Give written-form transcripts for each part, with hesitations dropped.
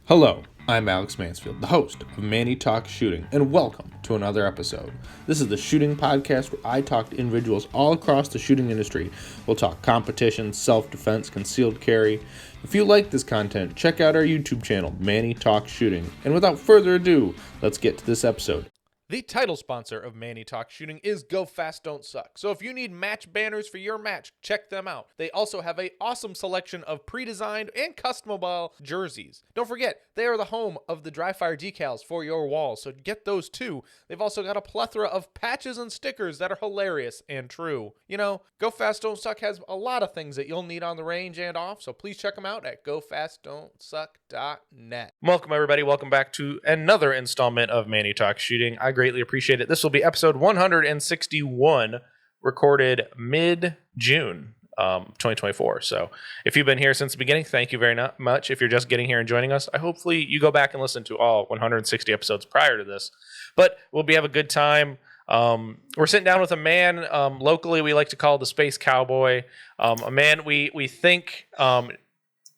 Hello, I'm Alex Mansfield, the host of Manny Talks Shooting, and welcome to another episode. This is the shooting podcast where I talk to individuals all across the shooting industry. We'll talk competition, self-defense, concealed carry. If you like this content, check out our YouTube channel, Manny Talks Shooting. And without further ado, let's get to this episode. The title sponsor of Manny Talks Shooting is Go Fast Don't Suck. So if you need match banners for your match, check them out. They also have an awesome selection of pre-designed and customable jerseys. Don't forget, they are the home of the dry fire decals for your walls, so get those too. They've also got a plethora of patches and stickers that are hilarious and true. You know, Go Fast Don't Suck has a lot of things that you'll need on the range and off, so please check them out at gofastdon'tsuck.net. Welcome everybody, welcome back to another installment of Manny Talks Shooting. I greatly appreciate it. This will be episode 161, recorded mid-June 2024. So if you've been here since the beginning, thank you very much. If you're just getting here and joining us, hopefully you go back and listen to all 160 episodes prior to this. But we'll have a good time. We're sitting down with a man, locally we like to call the Space Cowboy, a man we think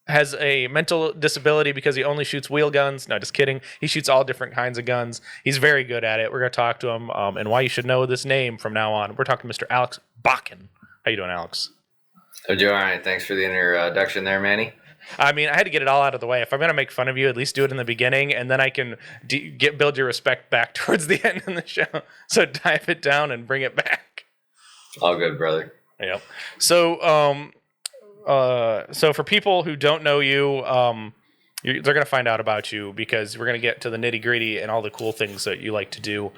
has a mental disability because he only shoots wheel guns. No, just kidding. He shoots all different kinds of guns. He's very good at it. We're going to talk to him and why you should know this name from now on. We're talking to Mr. Alex Bakken. How you doing, Alex? I'm doing all right. Thanks for the introduction there, Manny. I mean, I had to get it all out of the way. If I'm going to make fun of you, at least do it in the beginning, and then I can build your respect back towards the end of the show. So dive it down and bring it back. All good, brother. Yep. So for people who don't know you, they're going to find out about you because we're going to get to the nitty gritty and all the cool things that you like to do.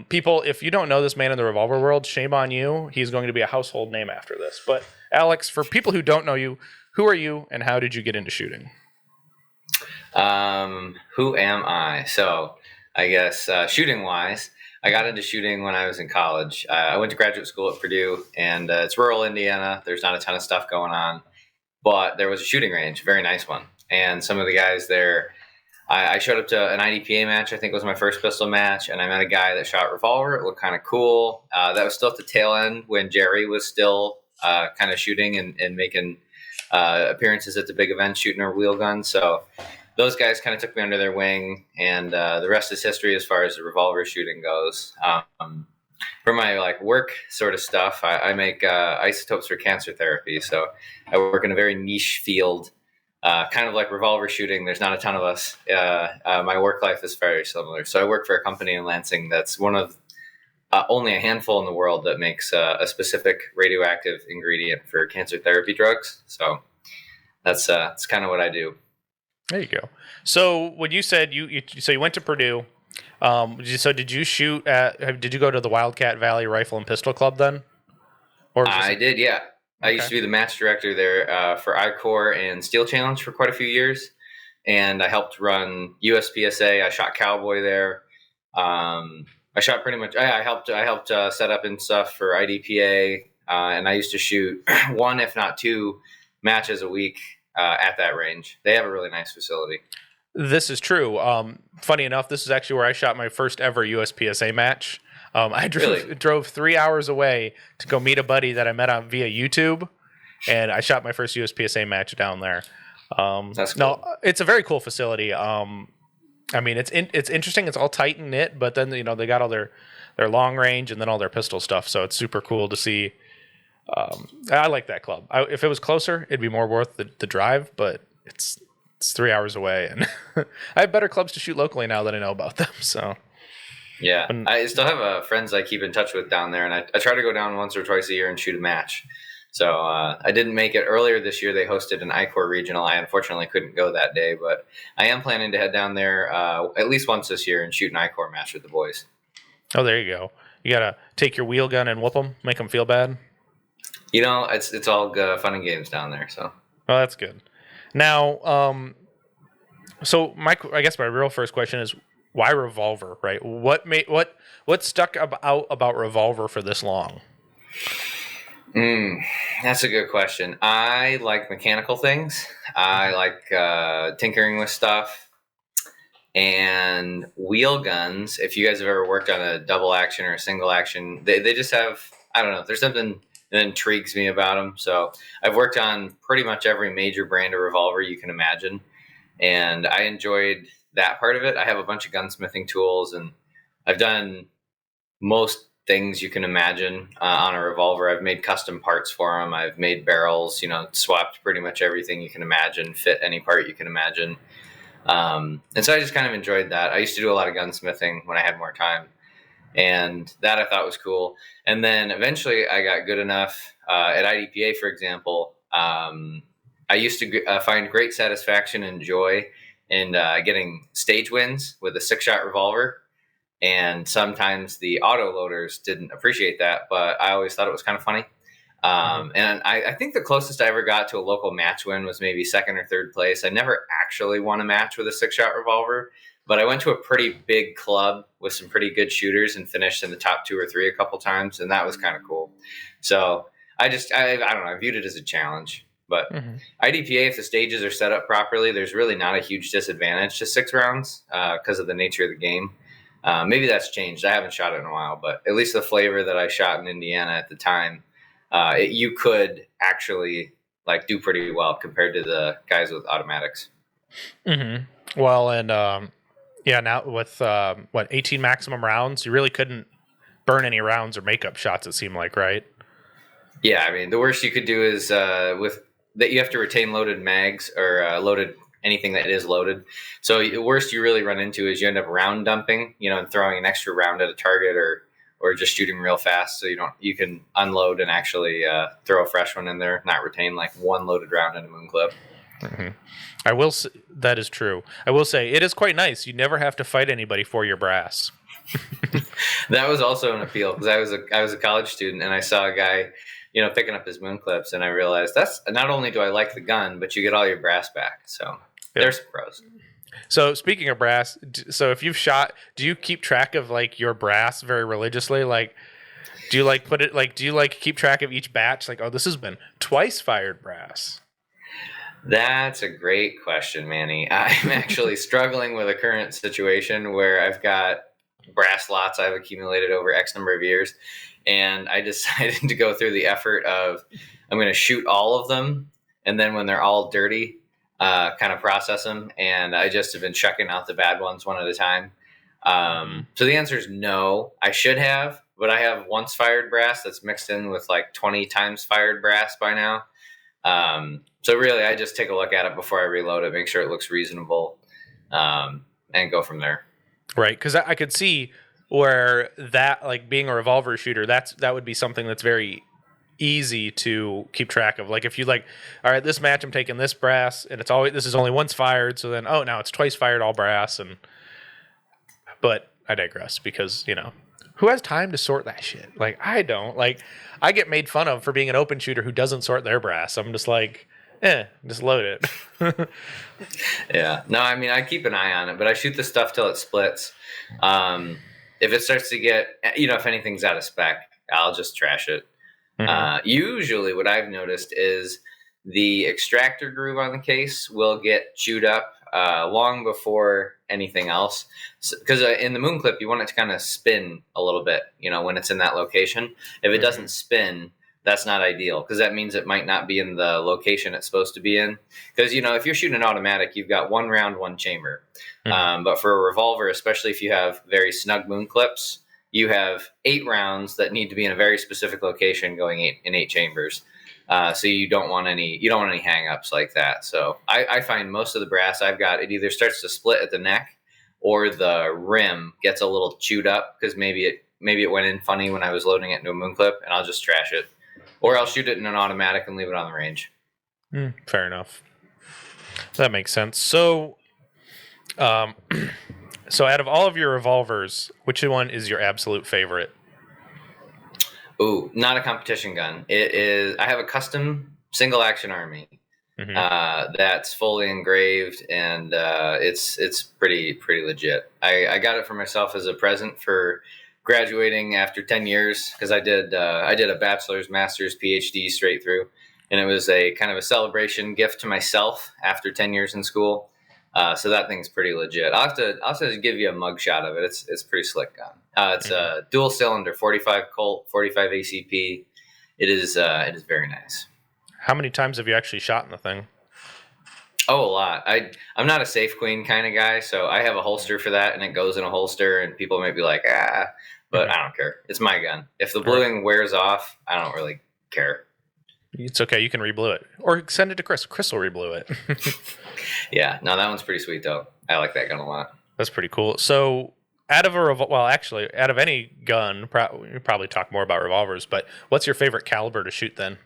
People, if you don't know this man in the revolver world, shame on you. He's going to be a household name after this. But Alex, for people who don't know you, who are you and how did you get into shooting? Who am I? So I guess shooting wise, I got into shooting when I was in college. I went to graduate school at Purdue, and it's rural Indiana. There's not a ton of stuff going on, but there was a shooting range, a very nice one. And some of the guys there, I showed up to an IDPA match, I think it was my first pistol match, and I met a guy that shot revolver. It looked kind of cool. That was still at the tail end when Jerry was still kind of shooting and making appearances at the big events, shooting a wheel gun. So those guys kind of took me under their wing, and the rest is history as far as the revolver shooting goes. For my work sort of stuff, I make isotopes for cancer therapy. So I work in a very niche field, kind of like revolver shooting. There's not a ton of us. My work life is very similar. So I work for a company in Lansing that's one of only a handful in the world that makes a specific radioactive ingredient for cancer therapy drugs. So that's kind of what I do. There you go. So when you said you went to Purdue, did you shoot did you go to the Wildcat Valley Rifle and Pistol Club then? I did, yeah. Okay. I used to be the match director there for I-Corps and Steel Challenge for quite a few years, and I helped run USPSA. I shot Cowboy there. I shot pretty much. I helped set up and stuff for IDPA, and I used to shoot one, if not two, matches a week at that range. They have a really nice facility. This is true. Funny enough, this is actually where I shot my first ever USPSA match. I drove 3 hours away to go meet a buddy that I met on via YouTube, and I shot my first USPSA match down there. That's cool. No, it's a very cool facility. I mean, it's interesting. It's all tight and knit, but then they got all their long range and then all their pistol stuff. So it's super cool to see. I like that club. If it was closer, it'd be more worth the drive. But it's 3 hours away, and I have better clubs to shoot locally now that I know about them. So yeah, I still have friends I keep in touch with down there, and I try to go down once or twice a year and shoot a match. So I didn't make it earlier this year. They hosted an I-Corps regional. I unfortunately couldn't go that day, but I am planning to head down there at least once this year and shoot an I-Corps match with the boys. Oh, there you go. You got to take your wheel gun and whoop them, make them feel bad? It's all fun and games down there. So. Oh, that's good. Now, so I guess my real first question is, why revolver, right? What stuck about revolver for this long? That's a good question. I like mechanical things. I like tinkering with stuff. And wheel guns, if you guys have ever worked on a double action or a single action, they just have, I don't know, there's something that intrigues me about them. So I've worked on pretty much every major brand of revolver you can imagine. and I enjoyed that part of it. I have a bunch of gunsmithing tools, and I've done most things you can imagine on a revolver. I've made custom parts for them. I've made barrels, swapped pretty much everything you can imagine, fit any part you can imagine. And so I just kind of enjoyed that. I used to do a lot of gunsmithing when I had more time, and that I thought was cool. And then eventually I got good enough at IDPA, for example. I used to find great satisfaction and joy in getting stage wins with a 6-shot revolver. And sometimes the auto loaders didn't appreciate that, but I always thought it was kind of funny. And I think the closest I ever got to a local match win was maybe second or third place. I never actually won a match with a 6-shot revolver, but I went to a pretty big club with some pretty good shooters and finished in the top 2 or 3 a couple times, and that was kind of cool. So I don't know, I viewed it as a challenge. But IDPA, if the stages are set up properly, there's really not a huge disadvantage to 6 rounds because of the nature of the game. Maybe that's changed. I haven't shot it in a while, but at least the flavor that I shot in Indiana at the time, you could actually do pretty well compared to the guys with automatics. Well, and now with 18 maximum rounds, you really couldn't burn any rounds or makeup shots. It seemed like, right? Yeah, I mean, the worst you could do is with that you have to retain loaded mags or loaded anything that is loaded. So the worst you really run into is you end up round dumping, and throwing an extra round at a target or just shooting real fast. So you can unload and actually throw a fresh one in there, not retain one loaded round in a moon clip. I will say, that is true. I will say it is quite nice. You never have to fight anybody for your brass. That was also an appeal because I was a college student and I saw a guy, picking up his moon clips, and I realized that's not only do I like the gun, but you get all your brass back. So there's some pros. So speaking of brass, so if you've shot, do you keep track of your brass very religiously? Do you put it do you keep track of each batch? Oh, this has been twice fired brass. That's a great question, Manny. I'm actually struggling with a current situation where I've got brass lots I've accumulated over X number of years. And I decided to go through the effort of I'm going to shoot all of them. And then when they're all dirty, kind of process them. And I just have been checking out the bad ones one at a time. So the answer is no. I should have, but I have once fired brass that's mixed in with 20 times fired brass by now. So really, I just take a look at it before I reload it, make sure it looks reasonable, and go from there. Right, because I could see where that, being a revolver shooter, that would be something that's very easy to keep track of. If you all right, this match I'm taking this brass, and this is only once fired, so then now it's twice fired, all brass, but I digress because who has time to sort that shit? I don't. I get made fun of for being an open shooter who doesn't sort their brass. I'm just just load it. Yeah. No, I mean, I keep an eye on it, but I shoot the stuff till it splits. If it starts to get, if anything's out of spec, I'll just trash it. Usually what I've noticed is the extractor groove on the case will get chewed up long before anything else. Because in the moon clip, you want it to kind of spin a little bit, when it's in that location. If it doesn't spin, that's not ideal because that means it might not be in the location it's supposed to be in. Because, if you're shooting an automatic, you've got one round, one chamber. But for a revolver, especially if you have very snug moon clips, you have 8 rounds that need to be in a very specific location going in 8 chambers. So you don't want any hang-ups like that. So I find most of the brass I've got, it either starts to split at the neck or the rim gets a little chewed up because maybe it went in funny when I was loading it into a moon clip, and I'll just trash it. Or I'll shoot it in an automatic and leave it on the range. Fair enough. That makes sense. So, so out of all of your revolvers, which one is your absolute favorite? Ooh, not a competition gun. It is. I have a custom single action Army that's fully engraved, and it's pretty legit. I got it for myself as a present for graduating after 10 years because I did a bachelor's, master's, PhD straight through, and it was a kind of a celebration gift to myself after 10 years in school. So that thing's pretty legit. I'll have to give you a mug shot of it. It's pretty slick gun. It's a dual cylinder, 45 Colt, 45 ACP. It is very nice. How many times have you actually shot in the thing? Oh, a lot. I'm not a safe queen kind of guy, so I have a holster for that, and it goes in a holster, and people might be like, but I don't care. It's my gun. If the bluing wears off, I don't really care. It's okay. You can reblue it, or send it to Chris. Chris will reblue it. Yeah, no, that one's pretty sweet though. I like that gun a lot. That's pretty cool. So, out of out of any gun, you probably talk more about revolvers. But what's your favorite caliber to shoot then?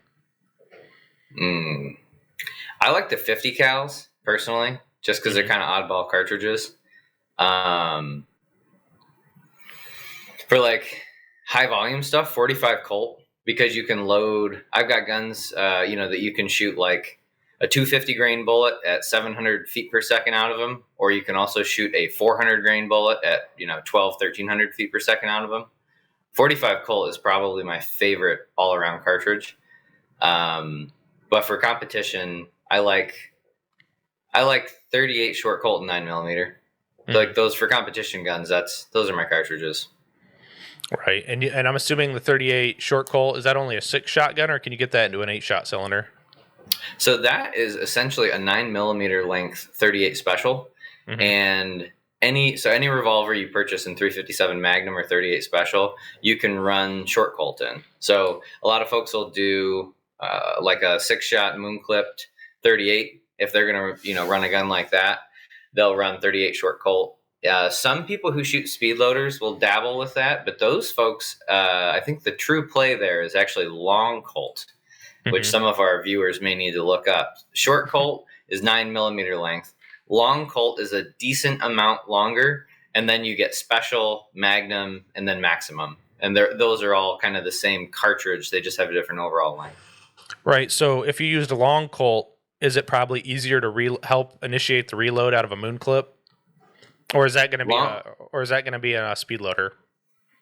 I like the 50 cals personally, just because they're kind of oddball cartridges. For like high volume stuff, 45 Colt, because you can load. I've got guns, that you can shoot like a 250 grain bullet at 700 feet per second out of them, or you can also shoot a 400 grain bullet at 1300 feet per second out of them. 45 Colt is probably my favorite all around cartridge. But for competition, I like 38 short Colt and 9mm. Like those for competition guns. Those are my cartridges. Right, and I'm assuming the 38 short Colt, is that only a 6-shot gun, or can you get that into an 8-shot cylinder? So that is essentially a 9mm length 38 special, and any revolver you purchase in 357 Magnum or 38 special, you can run short Colt in. So a lot of folks will do like a 6-shot moon clipped 38. If they're gonna run a gun like that, they'll run 38 short Colt. Some people who shoot speed loaders will dabble with that, but those folks, I think the true play there is actually long Colt, which some of our viewers may need to look up. Short Colt is 9mm length. Long Colt is a decent amount longer, and then you get special, Magnum, and then maximum. And those are all kind of the same cartridge. They just have a different overall length. Right, so if you used a long Colt, is it probably easier to help initiate the reload out of a moon clip? Or is that going to be a speed loader?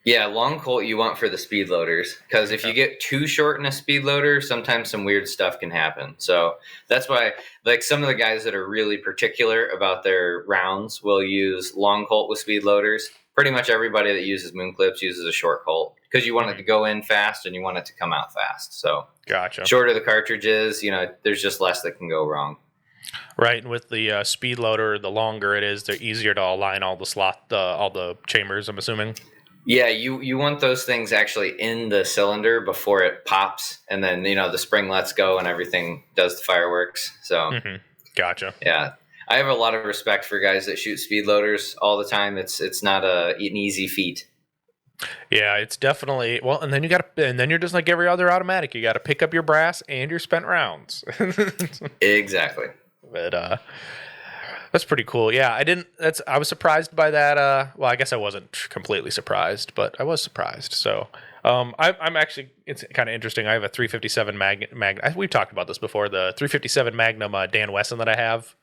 Yeah, long Colt you want for the speed loaders, because if you get too short in a speed loader, sometimes some weird stuff can happen. So that's why, like, some of the guys that are really particular about their rounds will use long Colt with speed loaders. Pretty much everybody that uses moon clips uses a short Colt, because you want it to go in fast and you want it to come out fast. So gotcha. Shorter the cartridges, there's just less that can go wrong. Right, and with the speed loader, the longer it is, the easier to align all the chambers, I'm assuming. Yeah, you want those things actually in the cylinder before it pops, and then the spring lets go and everything does the fireworks. So, Gotcha. Yeah, I have a lot of respect for guys that shoot speed loaders all the time. It's not an easy feat. Yeah, it's definitely and then you're just like every other automatic. You got to pick up your brass and your spent rounds. Exactly. But that's pretty cool. Yeah, I was surprised by that. Well, I guess I wasn't completely surprised, but I was surprised. So, I'm actually, it's kind of interesting. I have a 357 Magnum. We've talked about this before. The 357 Magnum Dan Wesson that I have.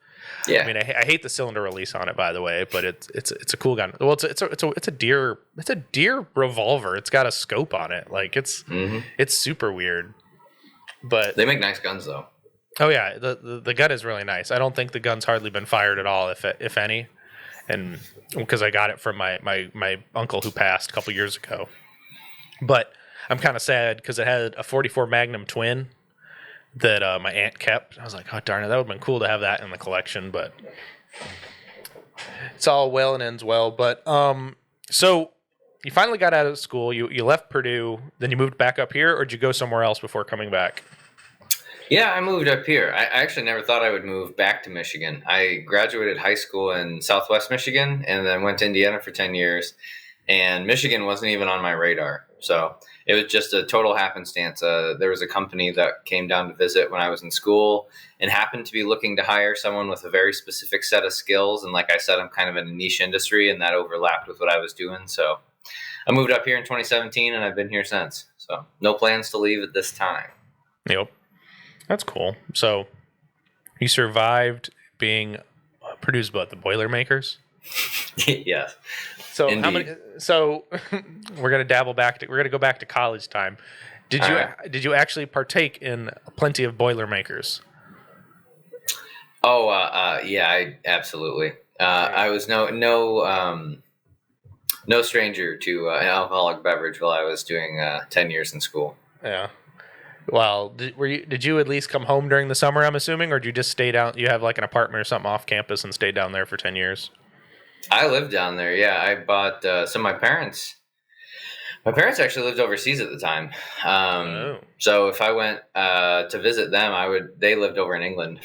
Yeah. I mean, I hate the cylinder release on it, by the way, but it's a cool gun. Well, it's a deer revolver. It's got a scope on it. Like it's super weird. But they make nice guns though. Oh yeah, the gun is really nice. I don't think the gun's hardly been fired at all, if any, and because I got it from my uncle who passed a couple years ago. But I'm kind of sad because it had a 44 Magnum twin that my aunt kept. I was like, oh darn it, that would have been cool to have that in the collection. But it's all well and ends well. But so you finally got out of school. You left Purdue, then you moved back up here, or did you go somewhere else before coming back? Yeah, I moved up here. I actually never thought I would move back to Michigan. I graduated high school in Southwest Michigan and then went to Indiana for 10 years. And Michigan wasn't even on my radar. So it was just a total happenstance. There was a company that came down to visit when I was in school and happened to be looking to hire someone with a very specific set of skills. And like I said, I'm kind of in a niche industry, and that overlapped with what I was doing. So I moved up here in 2017, and I've been here since. So no plans to leave at this time. Yep. That's cool. So you survived being Purdue's the Boilermakers? Yes. So indeed. how many? So we're gonna go back to college time. Did you actually partake in plenty of Boilermakers? Oh, yeah, I absolutely. I was no stranger to an alcoholic beverage while I was doing 10 years in school. Yeah. Well, did you at least come home during the summer, I'm assuming, or did you just stay down? You have like an apartment or something off campus and stayed down there for 10 years? I lived down there. Yeah, I bought. So my parents actually lived overseas at the time. Oh. So if I went to visit them, They lived over in England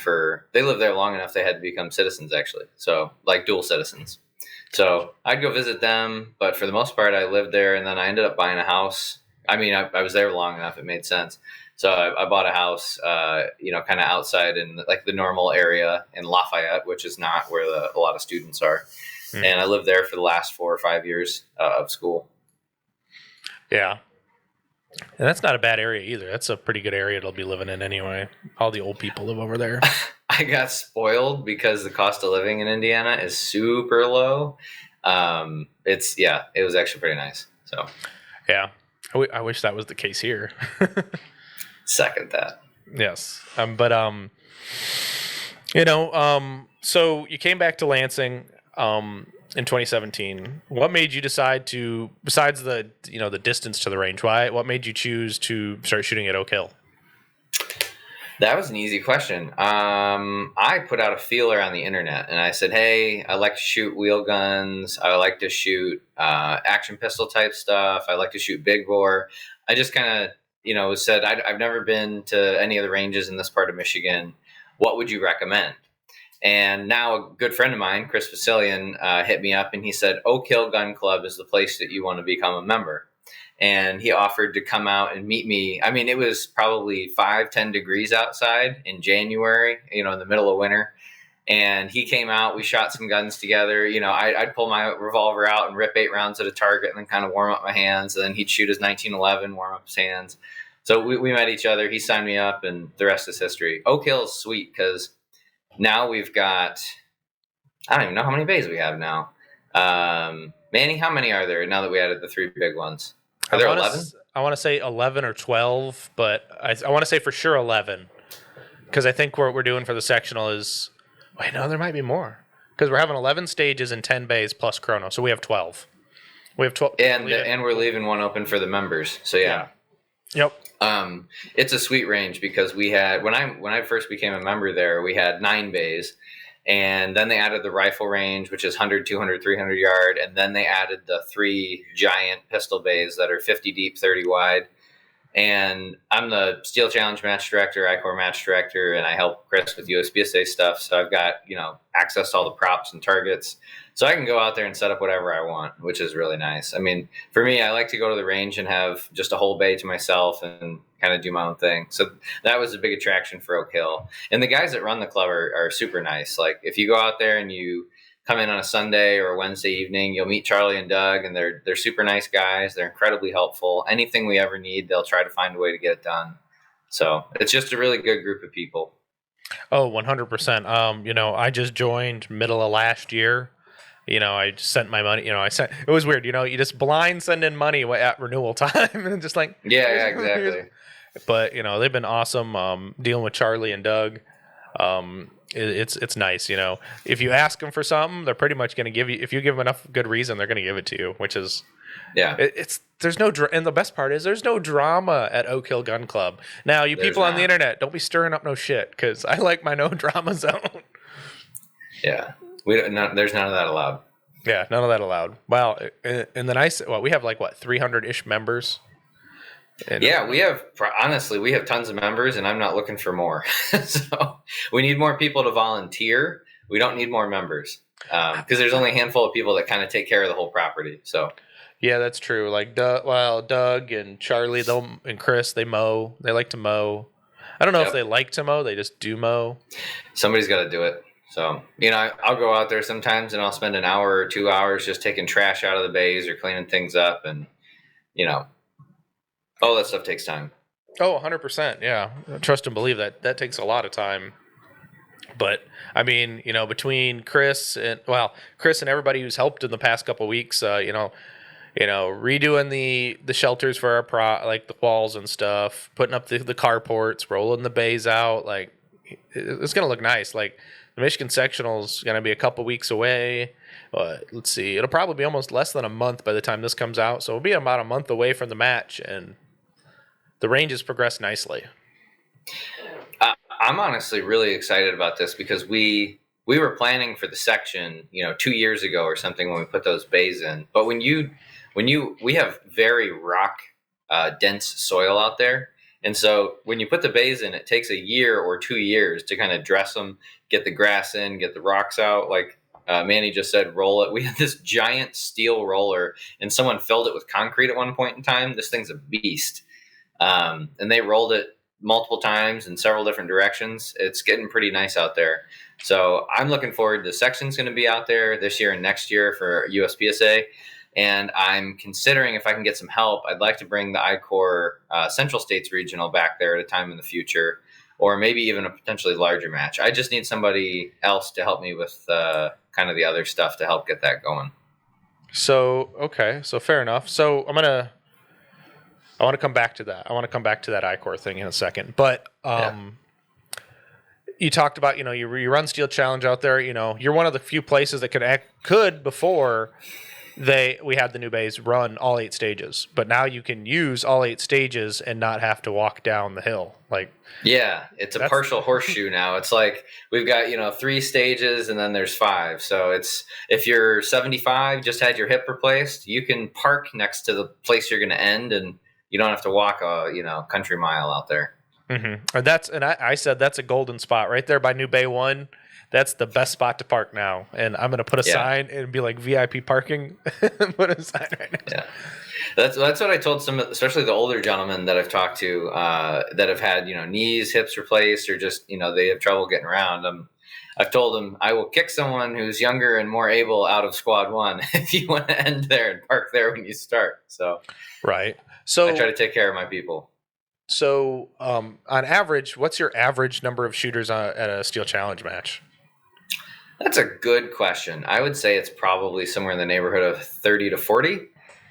They lived there long enough they had to become citizens actually. So like dual citizens. So I'd go visit them, but for the most part, I lived there, and then I ended up buying a house. I mean, I was there long enough; it made sense. So I bought a house, kind of outside in like the normal area in Lafayette, which is not where a lot of students are. And I lived there for the last 4 or 5 years of school. Yeah. And that's not a bad area either. That's a pretty good area to be living in anyway. All the old people live over there. I got spoiled because the cost of living in Indiana is super low. It was actually pretty nice. So, yeah, I wish that was the case here. Second that. Yes. So you came back to Lansing in 2017. What made you decide to, besides the distance to the range, what made you choose to start shooting at Oak Hill? That was an easy question. I put out a feeler on the internet and I said, hey, I like to shoot wheel guns. I like to shoot action pistol type stuff. I like to shoot big bore. I just kind of, said, I've never been to any of the ranges in this part of Michigan. What would you recommend? And now a good friend of mine, Chris Vasilian, hit me up and he said, Oak Hill Gun Club is the place that you want to become a member. And he offered to come out and meet me. I mean, it was probably 5-10 degrees outside in January, in the middle of winter. And he came out, we shot some guns together. I'd pull my revolver out and rip 8 rounds at a target and then kind of warm up my hands. And then he'd shoot his 1911, warm up his hands. So we met each other. He signed me up and the rest is history. Oak Hill is sweet because now we've got, I don't even know how many bays we have now. Manny, how many are there now that we added the 3 big ones? Are there 11? I want to say 11 or 12, but I want to say for sure 11. Because I think what we're doing for the sectional is... Wait, no, there might be more. Because we're having 11 stages and 10 bays plus chrono, so we have 12. We have 12. And we're leaving one open for the members, so yeah. Yep. It's a sweet range because we had... When I first became a member there, we had 9 bays. And then they added the rifle range, which is 100, 200, 300 yard. And then they added the 3 giant pistol bays that are 50 deep, 30 wide. And I'm the Steel Challenge match director, I-Corps match director, and I help Chris with USPSA stuff. So I've got, access to all the props and targets. So I can go out there and set up whatever I want, which is really nice. I mean, for me, I like to go to the range and have just a whole bay to myself and kind of do my own thing. So that was a big attraction for Oak Hill. And the guys that run the club are super nice. Like if you go out there and you come in on a Sunday or a Wednesday evening, you'll meet Charlie and Doug, and they're super nice guys. They're incredibly helpful. Anything we ever need, they'll try to find a way to get it done. So it's just a really good group of people. Oh, 100%. I just joined middle of last year. I just sent my money, it was weird, you just blind send in money at renewal time and just like, yeah, exactly. But, they've been awesome. Dealing with Charlie and Doug. It's nice, if you ask them for something, they're pretty much going to give you, if you give them enough good reason, they're going to give it to you, which is, yeah, there's no, and the best part is there's no drama at Oak Hill Gun Club. Now, you people on the internet, don't be stirring up no shit, because I like my no drama zone. Yeah. There's none of that allowed. Yeah, none of that allowed. Wow. And then we have 300-ish members. Yeah, we have tons of members, and I'm not looking for more. So we need more people to volunteer. We don't need more members because there's only a handful of people that kind of take care of the whole property. So yeah, that's true. Like Doug and Charlie, and Chris, they mow. They like to mow. I don't know if they like to mow. They just do mow. Somebody's got to do it. So, I'll go out there sometimes and I'll spend an hour or 2 hours just taking trash out of the bays or cleaning things up. And, all that stuff takes time. Oh, 100%. Yeah. Trust and believe that takes a lot of time. But, I mean, between Chris and everybody who's helped in the past couple of weeks, redoing the shelters for our the walls and stuff, putting up the carports, rolling the bays out, it's going to look nice. The Michigan Sectional is going to be a couple weeks away. Let's see. It'll probably be almost less than a month by the time this comes out. So it'll be about a month away from the match, and the range has progressed nicely. I'm honestly really excited about this because we were planning for the section, 2 years ago or something when we put those bays in. But we have very rock dense soil out there, and so when you put the bays in, it takes a year or 2 years to kind of dress them, get the grass in, get the rocks out. Like Manny just said, roll it. We had this giant steel roller, and someone filled it with concrete at one point in time. This thing's a beast. And they rolled it multiple times in several different directions. It's getting pretty nice out there. So I'm looking forward. The section's going to be out there this year and next year for USPSA. And I'm considering if I can get some help, I'd like to bring the I-Corps Central States Regional back there at a time in the future, or maybe even a potentially larger match. I just need somebody else to help me with kind of the other stuff to help get that going. So, okay. So fair enough. So I want to come back to that. I want to come back to that I-Corps thing in a second. But you talked about, you run Steel Challenge out there. You're one of the few places that could before we had the new bays run all 8 stages. But now you can use all 8 stages and not have to walk down the hill. Yeah, it's a partial horseshoe now. It's like we've got 3 stages and then there's 5. So it's if you're 75, just had your hip replaced, you can park next to the place you're going to end, and you don't have to walk a country mile out there. Mm-hmm. I said that's a golden spot right there by New Bay 1. That's the best spot to park now. And I'm going to put a sign and be like VIP parking. Put a sign right now. Yeah. That's what I told some, especially the older gentlemen that I've talked to that have had, knees, hips replaced, or just, they have trouble getting around. I've told them I will kick someone who's younger and more able out of squad 1 if you want to end there and park there when you start. So, right. So I try to take care of my people. So, on average, what's your average number of shooters at a Steel Challenge match? That's a good question. I would say it's probably somewhere in the neighborhood of 30 to 40,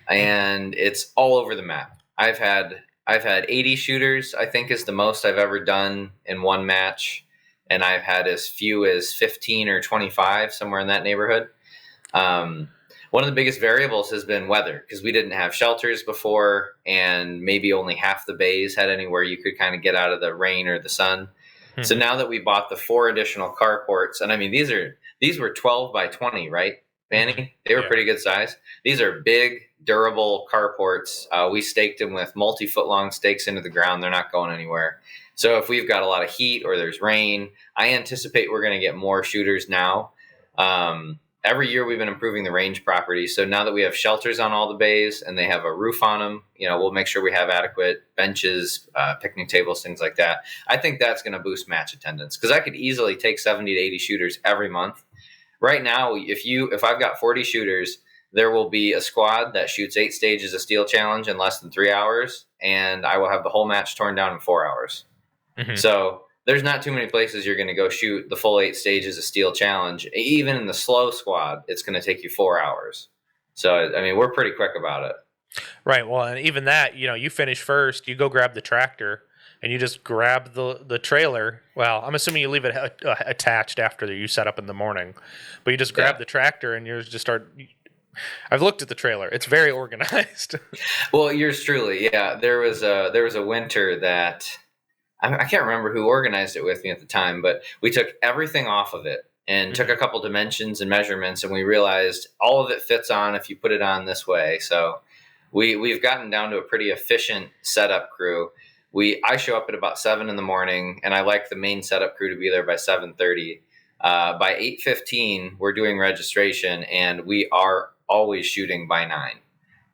and it's all over the map. I've had 80 shooters, I think, is the most I've ever done in one match, and I've had as few as 15 or 25, somewhere in that neighborhood. One of the biggest variables has been weather, because we didn't have shelters before, and maybe only half the bays had anywhere you could kind of get out of the rain or the sun. Mm-hmm. So now that we bought the 4 additional carports, and I mean, these were 12 by 20, right, Manny? They were pretty good size. These are big, durable carports. We staked them with multi-foot-long stakes into the ground. They're not going anywhere. So if we've got a lot of heat or there's rain, I anticipate we're going to get more shooters now. Every year we've been improving the range property. So now that we have shelters on all the bays and they have a roof on them, we'll make sure we have adequate benches, picnic tables, things like that. I think that's going to boost match attendance, because I could easily take 70 to 80 shooters every month. Right now, if I've got 40 shooters, there will be a squad that shoots 8 stages of Steel Challenge in less than 3 hours, and I will have the whole match torn down in 4 hours. Mm-hmm. So there's not too many places you're going to go shoot the full 8 stages of Steel Challenge. Even in the slow squad, it's going to take you 4 hours. So, I mean, we're pretty quick about it. Right. Well, and even that, you finish first, you go grab the tractor, and you just grab the trailer. Well, I'm assuming you leave it attached after you set up in the morning. But you just grab the tractor, and you just start... I've looked at the trailer. It's very organized. Well, yours truly, yeah. There was a winter that... I can't remember who organized it with me at the time, but we took everything off of it and took a couple dimensions and measurements, and we realized all of it fits on if you put it on this way. So we've gotten down to a pretty efficient setup crew. I show up at about 7 in the morning, and I like the main setup crew to be there by 7:30. By 8:15, we're doing registration, and we are always shooting by 9.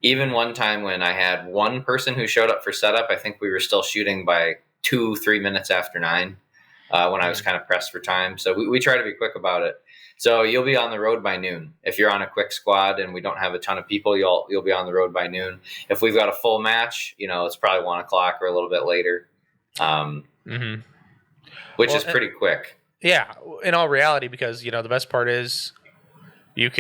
Even one time when I had one person who showed up for setup, I think we were still shooting by 2-3 minutes after 9 when I was kind of pressed for time. So we try to be quick about it. So you'll be on the road by noon. If you're on a quick squad and we don't have a ton of people, you'll be on the road by noon. If we've got a full match, it's probably 1 o'clock or a little bit later, which is pretty quick. Yeah, in all reality, because the best part is you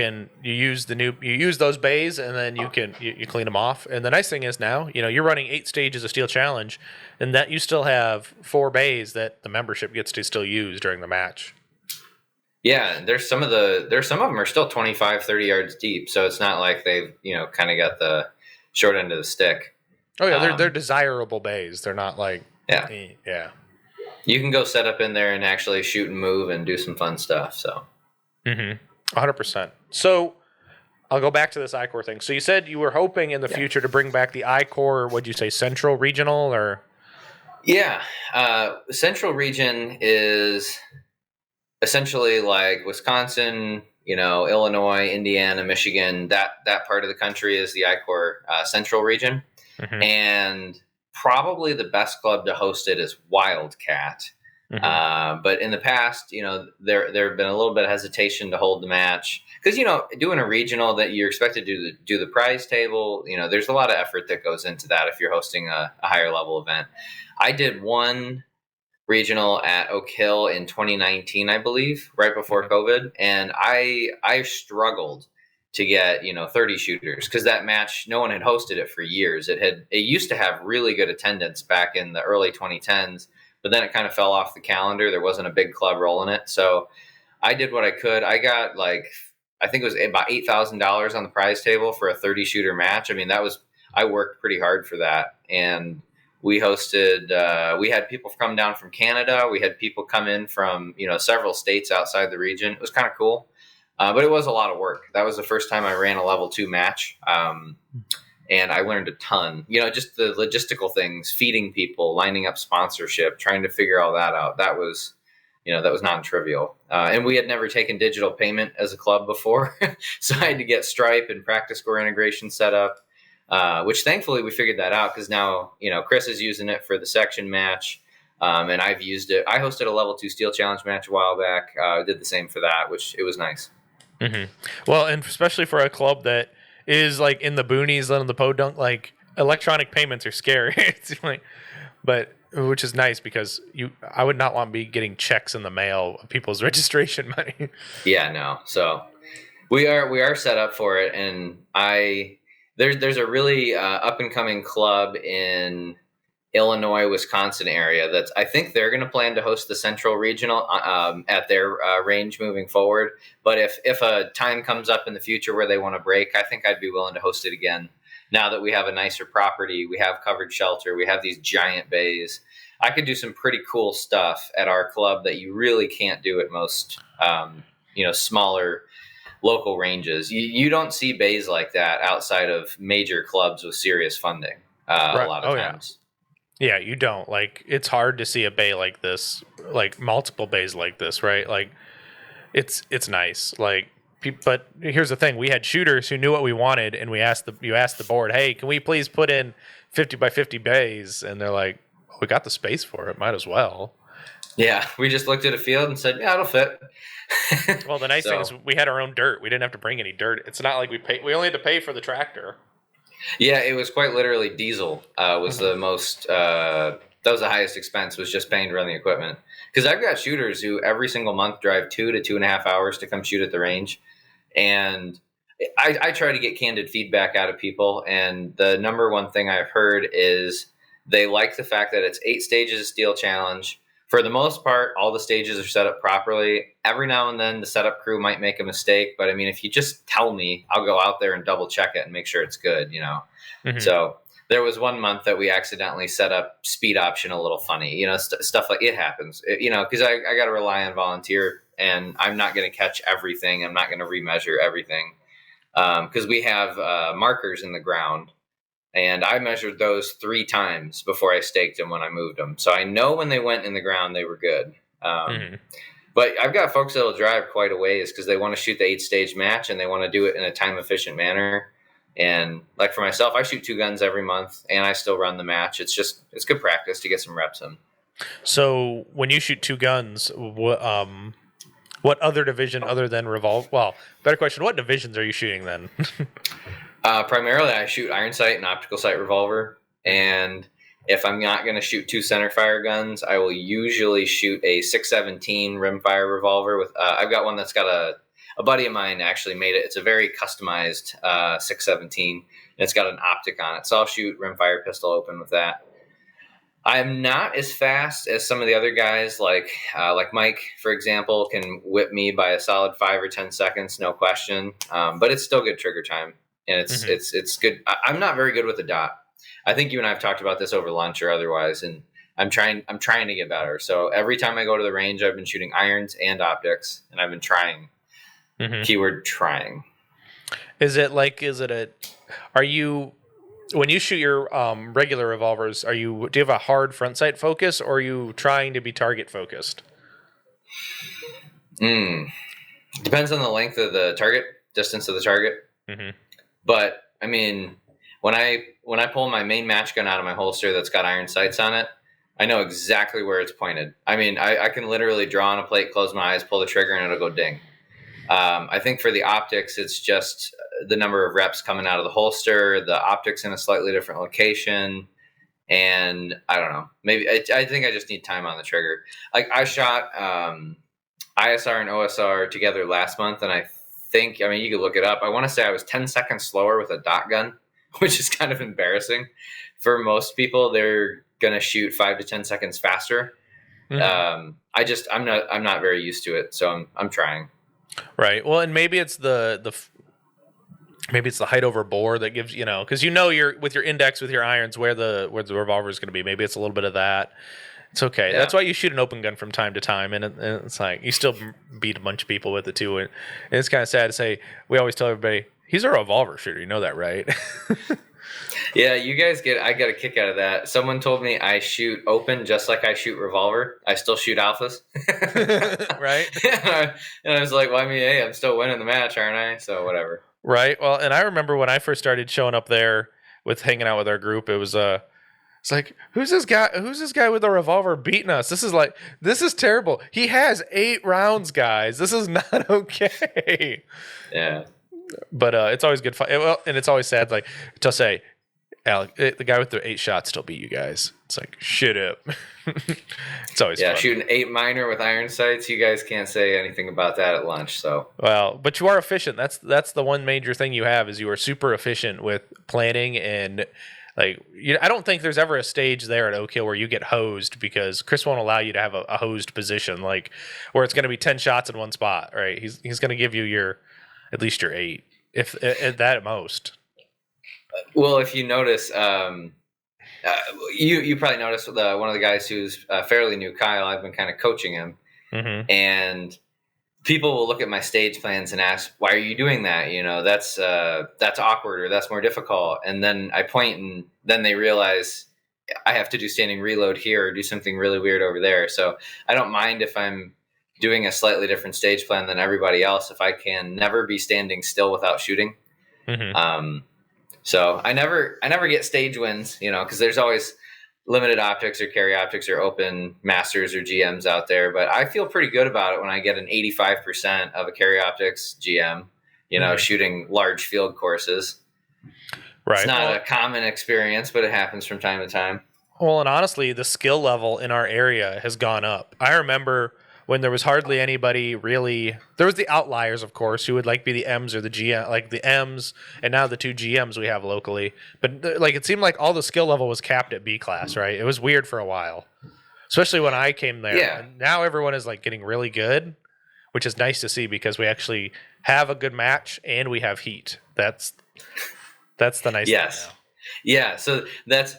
use those bays, and then you clean them off. And the nice thing is now, you're running 8 stages of Steel Challenge, and that you still have 4 bays that the membership gets to still use during the match. Yeah, there's some of them are still 25, 30 yards deep, so it's not like they've kind of got the short end of the stick. Oh yeah, they're desirable bays. They're not like yeah. You can go set up in there and actually shoot and move and do some fun stuff. So, 100%. So I'll go back to this I-Corps thing. So you said you were hoping in the future to bring back the I-Corps, what'd you say, Central Regional or? yeah, Central Region is essentially like Wisconsin, Illinois, Indiana, Michigan. That part of the country is the I-Corps Central Region, and probably the best club to host it is Wildcat. But in the past, there have been a little bit of hesitation to hold the match because doing a regional that you're expected to do the prize table. There's a lot of effort that goes into that if you're hosting a higher level event. I did one regional at Oak Hill in 2019, I believe, right before COVID, and I struggled to get 30 shooters because that match, no one had hosted it for years. It used to have really good attendance back in the early 2010s, but then it kind of fell off the calendar. There wasn't a big club rolling it, so I did what I could. I got I think it was about $8,000 on the prize table for a 30 shooter match. I mean, I worked pretty hard for that, and we hosted. We had people come down from Canada. We had people come in from several states outside the region. It was kind of cool, but it was a lot of work. That was the first time I ran a level 2 match, and I learned a ton. Just the logistical things, feeding people, lining up sponsorship, trying to figure all that out. That was non-trivial. And we had never taken digital payment as a club before, so I had to get Stripe and Practice Score integration set up. Which thankfully we figured that out because now Chris is using it for the section match, and I've used it. I hosted a level 2 steel challenge match a while back. Did the same for that, which it was nice. Well, and especially for a club that is like in the boonies and the podunk, like electronic payments are scary. It's but which is nice because I would not want to be getting checks in the mail of people's registration money. Yeah, no. So we are set up for it, and there's a really up and coming club in Illinois, Wisconsin area that's I think they're going to plan to host the Central Regional at their range moving forward. But if a time comes up in the future where they want to break, I think I'd be willing to host it again. Now that we have a nicer property, we have covered shelter, we have these giant bays. I could do some pretty cool stuff at our club that you really can't do at most, smaller local ranges. You don't see bays like that outside of major clubs with serious funding Right. a lot of times. Yeah, you don't. Like, it's hard to see a bay like this, like multiple bays like this, right? Like, it's nice. Like, but here's the thing: we had shooters who knew what we wanted, and you asked the board, "Hey, can we please put in 50 by 50 bays?" And they're like, "We got the space for it. Might as well." Yeah, we just looked at a field and said, "Yeah, it'll fit." Well, the nice thing is we had our own dirt. We didn't have to bring any dirt. It's not like we only had to pay for the tractor. Yeah, it was quite literally diesel was the most. That was the highest expense, was just paying to run the equipment. Because I've got shooters who every single month drive 2 to 2.5 hours to come shoot at the range. And I try to get candid feedback out of people. And the number one thing I've heard is they like the fact that it's 8 stages of steel challenge. For the most part, all the stages are set up properly. Every now and then, the setup crew might make a mistake. But I mean, if you just tell me, I'll go out there and double check it and make sure it's good, So there was one month that we accidentally set up speed option a little funny, stuff like it happens, because I got to rely on volunteer, and I'm not going to catch everything. I'm not going to remeasure everything because we have markers in the ground. And I measured those 3 times before I staked them when I moved them. So I know when they went in the ground, they were good. But I've got folks that will drive quite a ways because they want to shoot the 8-stage match and they want to do it in a time-efficient manner. And like for myself, I shoot 2 guns every month and I still run the match. It's good practice to get some reps in. So when you shoot 2 guns, what other division other than revolve? Well, better question, what divisions are you shooting then? Primarily, I shoot iron sight and optical sight revolver. And if I'm not going to shoot 2 center fire guns, I will usually shoot a 617 rimfire revolver. I've got one that's got a buddy of mine actually made it. It's a very customized 617, and it's got an optic on it. So I'll shoot rimfire pistol open with that. I'm not as fast as some of the other guys, like Mike, for example, can whip me by a solid 5 or 10 seconds, no question. But it's still good trigger time. And it's good. I'm not very good with the dot. I think you and I have talked about this over lunch or otherwise. And I'm trying to get better. So every time I go to the range, I've been shooting irons and optics, and I've been trying. Keyword trying. Are you, when you shoot your regular revolvers, do you have a hard front sight focus, or are you trying to be target focused? Depends on the length of the target, distance of the target. But I mean, when I pull my main match gun out of my holster that's got iron sights on it, I know exactly where it's pointed. I mean, I can literally draw on a plate, close my eyes, pull the trigger, and it'll go ding. I think for the optics, it's just the number of reps coming out of the holster, the optics in a slightly different location, and I don't know. Maybe I think I just need time on the trigger. Like I shot ISR and OSR together last month, and I mean, you could look it up. I want to say I was 10 seconds slower with a dot gun, which is kind of embarrassing. For most people, they're gonna shoot 5 to 10 seconds faster. I'm not very used to it, so I'm trying. Right. Well, and maybe it's maybe it's the height over bore that gives, because you're with your index with your irons where the revolver is going to be. Maybe it's a little bit of that. It's okay. Yeah. That's why you shoot an open gun from time to time, and it's like you still beat a bunch of people with it too. And it's kind of sad to say. We always tell everybody he's a revolver shooter. You know that, right? Yeah, you guys I got a kick out of that. Someone told me I shoot open just like I shoot revolver. I still shoot alphas. Right? And I was like, well, I mean, hey, I'm still winning the match, aren't I? So whatever. Right. Well, and I remember when I first started showing up there with hanging out with our group, it's like, who's this guy with a revolver beating us? This is terrible. He has 8 rounds, guys. This is not okay. Yeah. But it's always good fun. Well, and it's always sad, like, to say, Alec, the guy with the 8 shots still beat you guys. It's like, shit up. It's always fun. Shooting 8 minor with iron sights. You guys can't say anything about that at lunch. So well, but you are efficient. That's the one major thing you have is you are super efficient with planning and like. I don't think there's ever a stage there at Oak Hill where you get hosed because Chris won't allow you to have a hosed position like where it's going to be 10 shots in one spot. Right? He's going to give you at least your 8, if at that at most. Well, if you notice, you probably noticed one of the guys who's fairly new, Kyle. I've been kind of coaching him, and people will look at my stage plans and ask, "Why are you doing that? That's awkward or that's more difficult." And then I point, and then they realize I have to do standing reload here or do something really weird over there. So I don't mind if I'm doing a slightly different stage plan than everybody else if I can never be standing still without shooting. So I never get stage wins, because there's always limited optics or carry optics or open masters or GMs out there. But I feel pretty good about it when I get an 85% of a carry optics GM, shooting large field courses. Right. It's not a common experience, but it happens from time to time. Well, and honestly, the skill level in our area has gone up. I remember when there was hardly anybody really. There was the outliers, of course, who would be the M's or the GM, like the M's, and now the 2 GMs we have locally. But it seemed like all the skill level was capped at B class, right? It was weird for a while, especially when I came there. Yeah. And now everyone is getting really good, which is nice to see because we actually have a good match and we have heat. That's the nice thing now. Yeah. So that's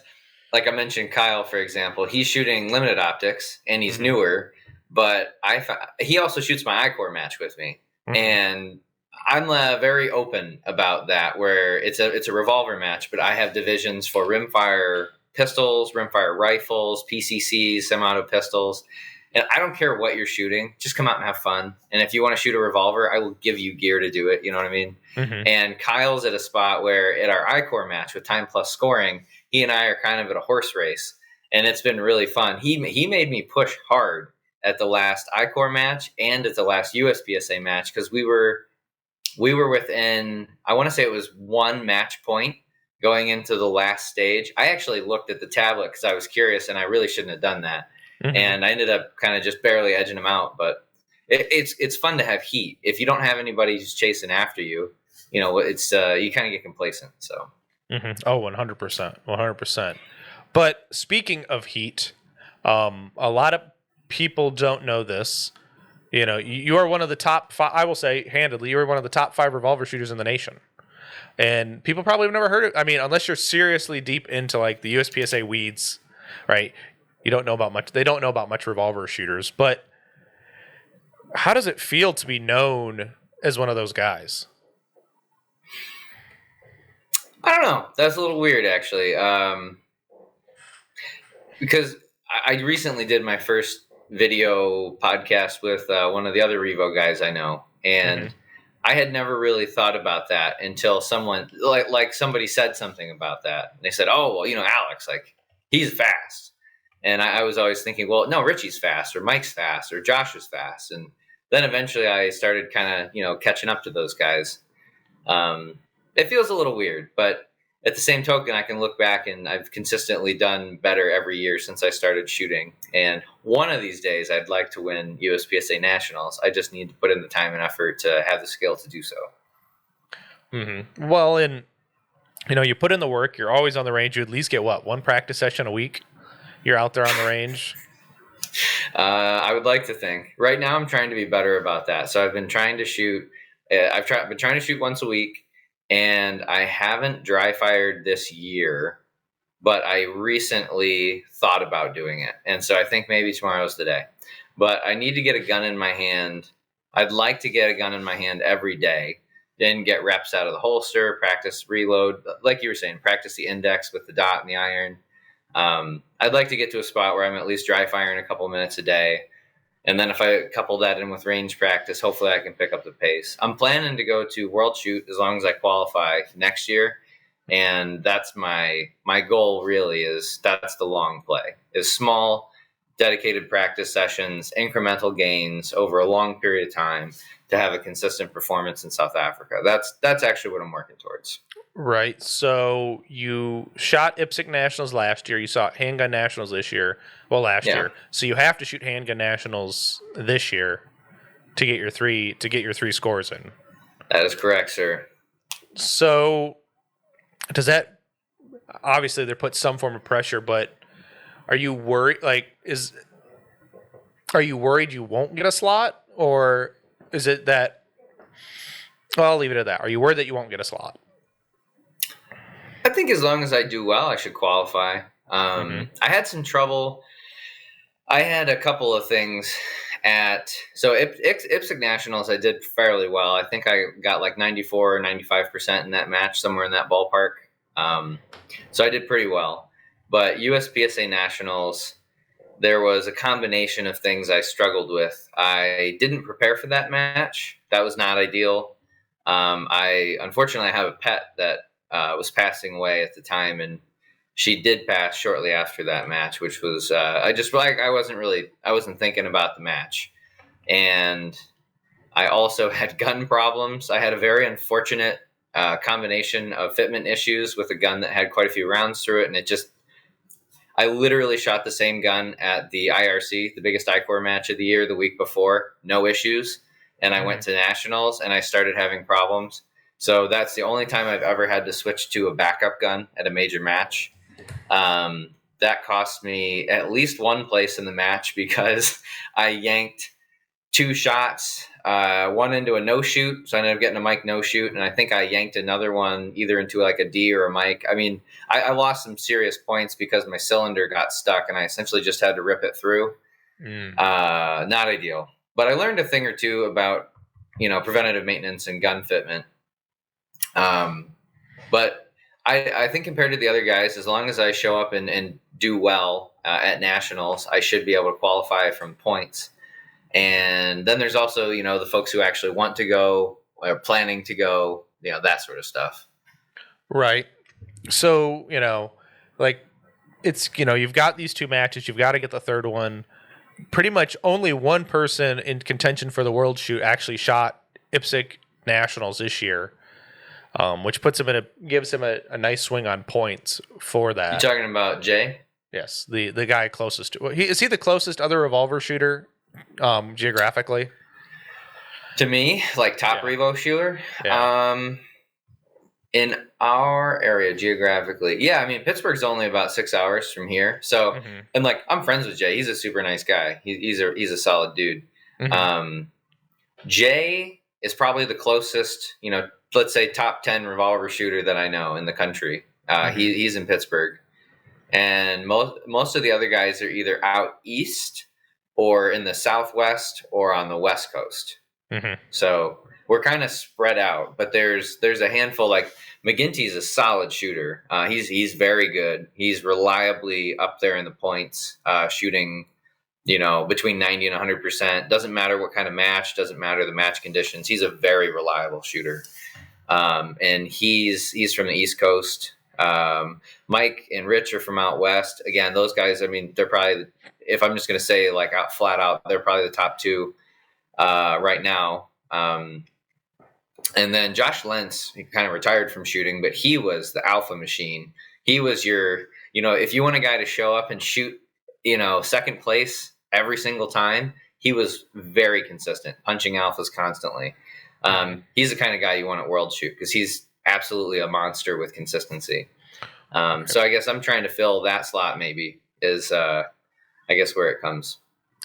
like I mentioned, Kyle, for example, he's shooting limited optics and he's newer. But he also shoots my I-Core match with me, and I'm very open about that. Where it's a revolver match, but I have divisions for rimfire pistols, rimfire rifles, PCCs, semi-auto pistols, and I don't care what you're shooting. Just come out and have fun. And if you want to shoot a revolver, I will give you gear to do it. You know what I mean? And Kyle's at a spot where at our I-Core match with time plus scoring, he and I are kind of at a horse race, and it's been really fun. He made me push hard at the last I-Core match and at the last USPSA match because we were within, I want to say it was 1 match point going into the last stage. I actually looked at the tablet because I was curious, and I really shouldn't have done that. And I ended up kind of just barely edging him out. But it's fun to have heat. If you don't have anybody who's chasing after you, it's you kind of get complacent. So. Oh, 100%, 100%. But speaking of heat, a lot of people don't know this. You are one of the top 5, I will say handedly, you are one of the top 5 revolver shooters in the nation. And people probably have never heard it. I mean, unless you're seriously deep into the USPSA weeds, right? You don't know about much. They don't know about much revolver shooters. But how does it feel to be known as one of those guys? I don't know. That's a little weird, actually, because I recently did my first video podcast with one of the other Revo guys I know, and I had never really thought about that until someone like somebody said something about that. And they said, "Oh, well, Alex, like he's fast," and I was always thinking, "Well, no, Richie's fast, or Mike's fast, or Josh is fast," and then eventually I started kind of catching up to those guys. It feels a little weird, but at the same token, I can look back and I've consistently done better every year since I started shooting. And one of these days, I'd like to win USPSA Nationals. I just need to put in the time and effort to have the skill to do so. Well, and you put in the work. You're always on the range. You at least get one practice session a week. You're out there on the range. I would like to think. Right now, I'm trying to be better about that. So I've been trying to shoot. Been trying to shoot once a week. And I haven't dry fired this year, but I recently thought about doing it. And so I think maybe tomorrow's the day. But I need to get a gun in my hand. I'd like to get a gun in my hand every day, then get reps out of the holster, practice reload. Like you were saying, practice the index with the dot and the iron. I'd like to get to a spot where I'm at least dry firing a couple minutes a day. And then if I couple that in with range practice, hopefully I can pick up the pace. I'm planning to go to World Shoot as long as I qualify next year. And that's my goal really that's the long play, is small, dedicated practice sessions, incremental gains over a long period of time to have a consistent performance in South Africa. That's actually what I'm working towards. Right. So you shot IPSC Nationals last year. You saw Handgun Nationals this year. Well, last year. So you have to shoot Handgun Nationals this year to get your three scores in. That is correct, sir. So does that, obviously there puts some form of pressure, but are you worried? Are you worried you won't get a slot, or is it that? Well, I'll leave it at that. Are you worried that you won't get a slot? I think as long as I do well, I should qualify. I had some trouble. I had a couple of things so IPSC Nationals, I did fairly well. I think I got like 94 or 95% in that match, somewhere in that ballpark. So I did pretty well. But USPSA Nationals, there was a combination of things I struggled with. I didn't prepare for that match. That was not ideal. Unfortunately, I have a pet that was passing away at the time, and she did pass shortly after that match, which was I wasn't thinking about the match. And I also had gun problems. I had a very unfortunate combination of fitment issues with a gun that had quite a few rounds through it, and I literally shot the same gun at the IRC, the biggest I-Corps match of the year, the week before, no issues. And I went to nationals and I started having problems. So that's the only time I've ever had to switch to a backup gun at a major match. That cost me at least one place in the match because I yanked two shots, one into a no shoot. So I ended up getting a Mike no shoot. And I think I yanked another one either into like a D or a Mike. I mean, I lost some serious points because my cylinder got stuck and I essentially just had to rip it through. Not ideal. But I learned a thing or two about, preventative maintenance and gun fitment. But I think compared to the other guys, as long as I show up and do well at nationals, I should be able to qualify from points. And then there's also, the folks who actually want to go or planning to go, that sort of stuff. Right. So, it's, you've got these two matches, you've got to get the third one. Pretty much only one person in contention for the World Shoot actually shot IPSC Nationals this year, which gives him a nice swing on points for that. You talking about Jay? Yes, the guy closest to. Is he the closest other revolver shooter geographically? To me, like top Revo shooter? Yeah. In our area geographically, yeah, I mean, Pittsburgh's only about 6 hours from here. So, and I'm friends with Jay. He's a super nice guy. He's a solid dude. Jay is probably the closest, let's say top 10 revolver shooter that I know in the country. He's in Pittsburgh. and most of the other guys are either out east or in the Southwest or on the West Coast. Mm-hmm. So we're kind of spread out, but there's a handful. Like McGinty's a solid shooter. He's very good. He's reliably up there in the points, shooting, between 90 and 100%. Doesn't matter what kind of match. Doesn't matter the match conditions. He's a very reliable shooter, and he's from the East Coast. Mike and Rich are from out west. Again, those guys. I mean, they're probably. If I'm just going to say like out flat out, they're probably the top two right now. And then Josh Lentz, he kind of retired from shooting, but he was the alpha machine. He was if you want a guy to show up and shoot, second place every single time, he was very consistent, punching alphas constantly. He's the kind of guy you want at World Shoot because he's absolutely a monster with consistency. So I guess I'm trying to fill that slot maybe is, I guess, where it comes.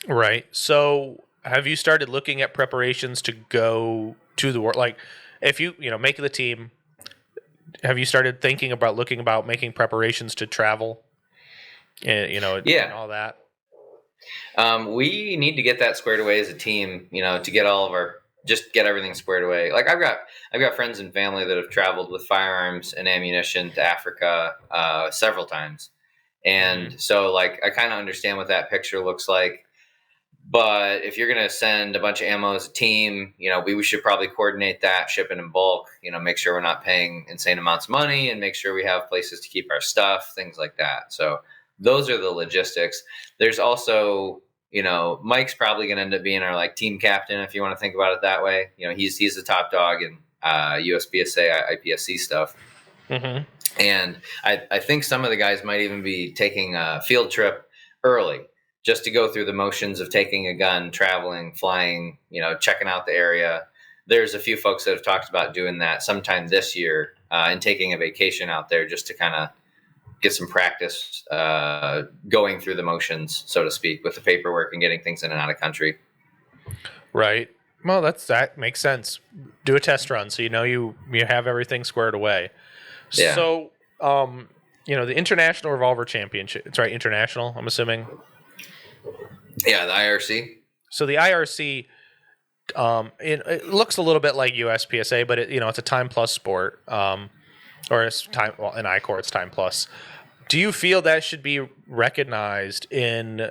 Right. So have you started looking at preparations to go to the world? Like if you make the team, have you started thinking about making preparations to travel and, and all that? We need to get that squared away as a team, to get just get everything squared away. Like I've got friends and family that have traveled with firearms and ammunition to Africa several times. And so like I kind of understand what that picture looks like. But if you're going to send a bunch of ammo as a team, we should probably coordinate that, ship it in bulk, make sure we're not paying insane amounts of money and make sure we have places to keep our stuff, things like that. So those are the logistics. There's also, Mike's probably going to end up being our like team captain, if you want to think about it that way. He's the top dog in USPSA, IPSC stuff. Mm-hmm. And I think some of the guys might even be taking a field trip early, just to go through the motions of taking a gun, traveling, flying, checking out the area. There's a few folks that have talked about doing that sometime this year and taking a vacation out there just to kind of get some practice going through the motions, so to speak, with the paperwork and getting things in and out of country. Right. Well, that makes sense. Do a test run so you have everything squared away. Yeah. So, the International Revolver Championship, it's right, international, I'm assuming. Yeah, the IRC. So the IRC, it looks a little bit like USPSA, but it's a time plus sport, or it's time. Well, in ICOR, it's time plus. Do you feel that should be recognized in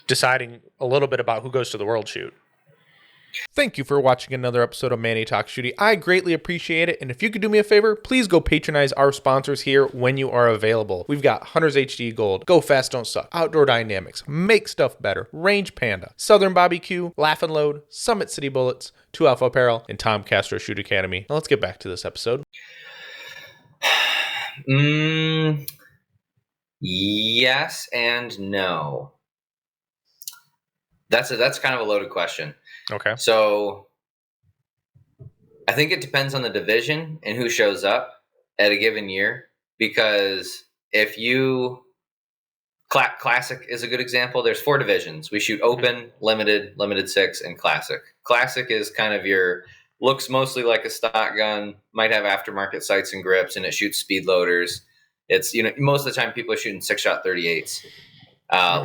deciding a little bit about who goes to the World Shoot? Thank you for watching another episode of Manny Talks Shooting. I greatly appreciate it, and if you could do me a favor, please go patronize our sponsors here when you are available. We've got Hunters HD Gold, Go Fast Don't Suck, Outdoor Dynamics, Make Stuff Better, Range Panda, Southern Bobby Q, Laugh and Load, Summit City Bullets, 2 Alpha Apparel, and Tom Castro Shoot Academy. Now let's get back to this episode. Yes and no. That's kind of a loaded question. Okay. So I think it depends on the division and who shows up at a given year, because if you Classic is a good example. There's 4 divisions. We shoot open, limited, limited 6, and classic. Classic is kind of looks mostly like a stock gun, might have aftermarket sights and grips, and it shoots speed loaders. It's, most of the time people are shooting 6-shot 38s.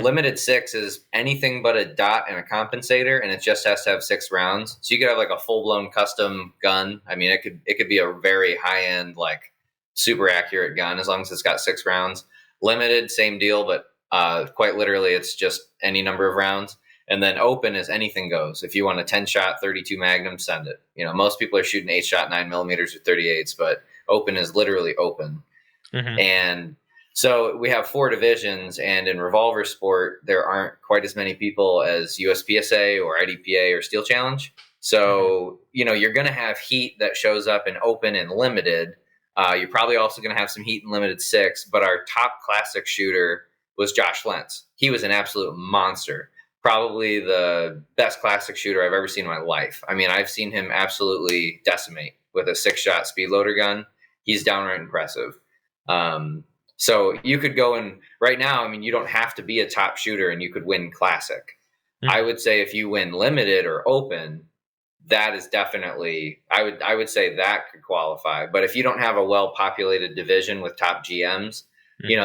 Limited 6 is anything but a dot and a compensator, and it just has to have 6 rounds. So you could have like a full-blown custom gun. I mean, it could be a very high-end, like super accurate gun as long as it's got 6 rounds. Limited, same deal, but quite literally it's just any number of rounds. And then open is anything goes. If you want a 10-shot 32 Magnum, send it. Most people are shooting 8-shot 9mm or 38s, but open is literally open. Mm-hmm. And so we have 4 divisions, and in revolver sport, there aren't quite as many people as USPSA or IDPA or Steel Challenge. So, you're going to have heat that shows up in open and limited. You're probably also going to have some heat in limited 6, but our top classic shooter was Josh Lentz. He was an absolute monster. Probably the best classic shooter I've ever seen in my life. I mean, I've seen him absolutely decimate with a 6-shot speed loader gun. He's downright impressive. So you could go and right now, I mean, you don't have to be a top shooter and you could win classic. Mm-hmm. I would say if you win limited or open, that is definitely, I would say that could qualify. But if you don't have a well-populated division with top GMs,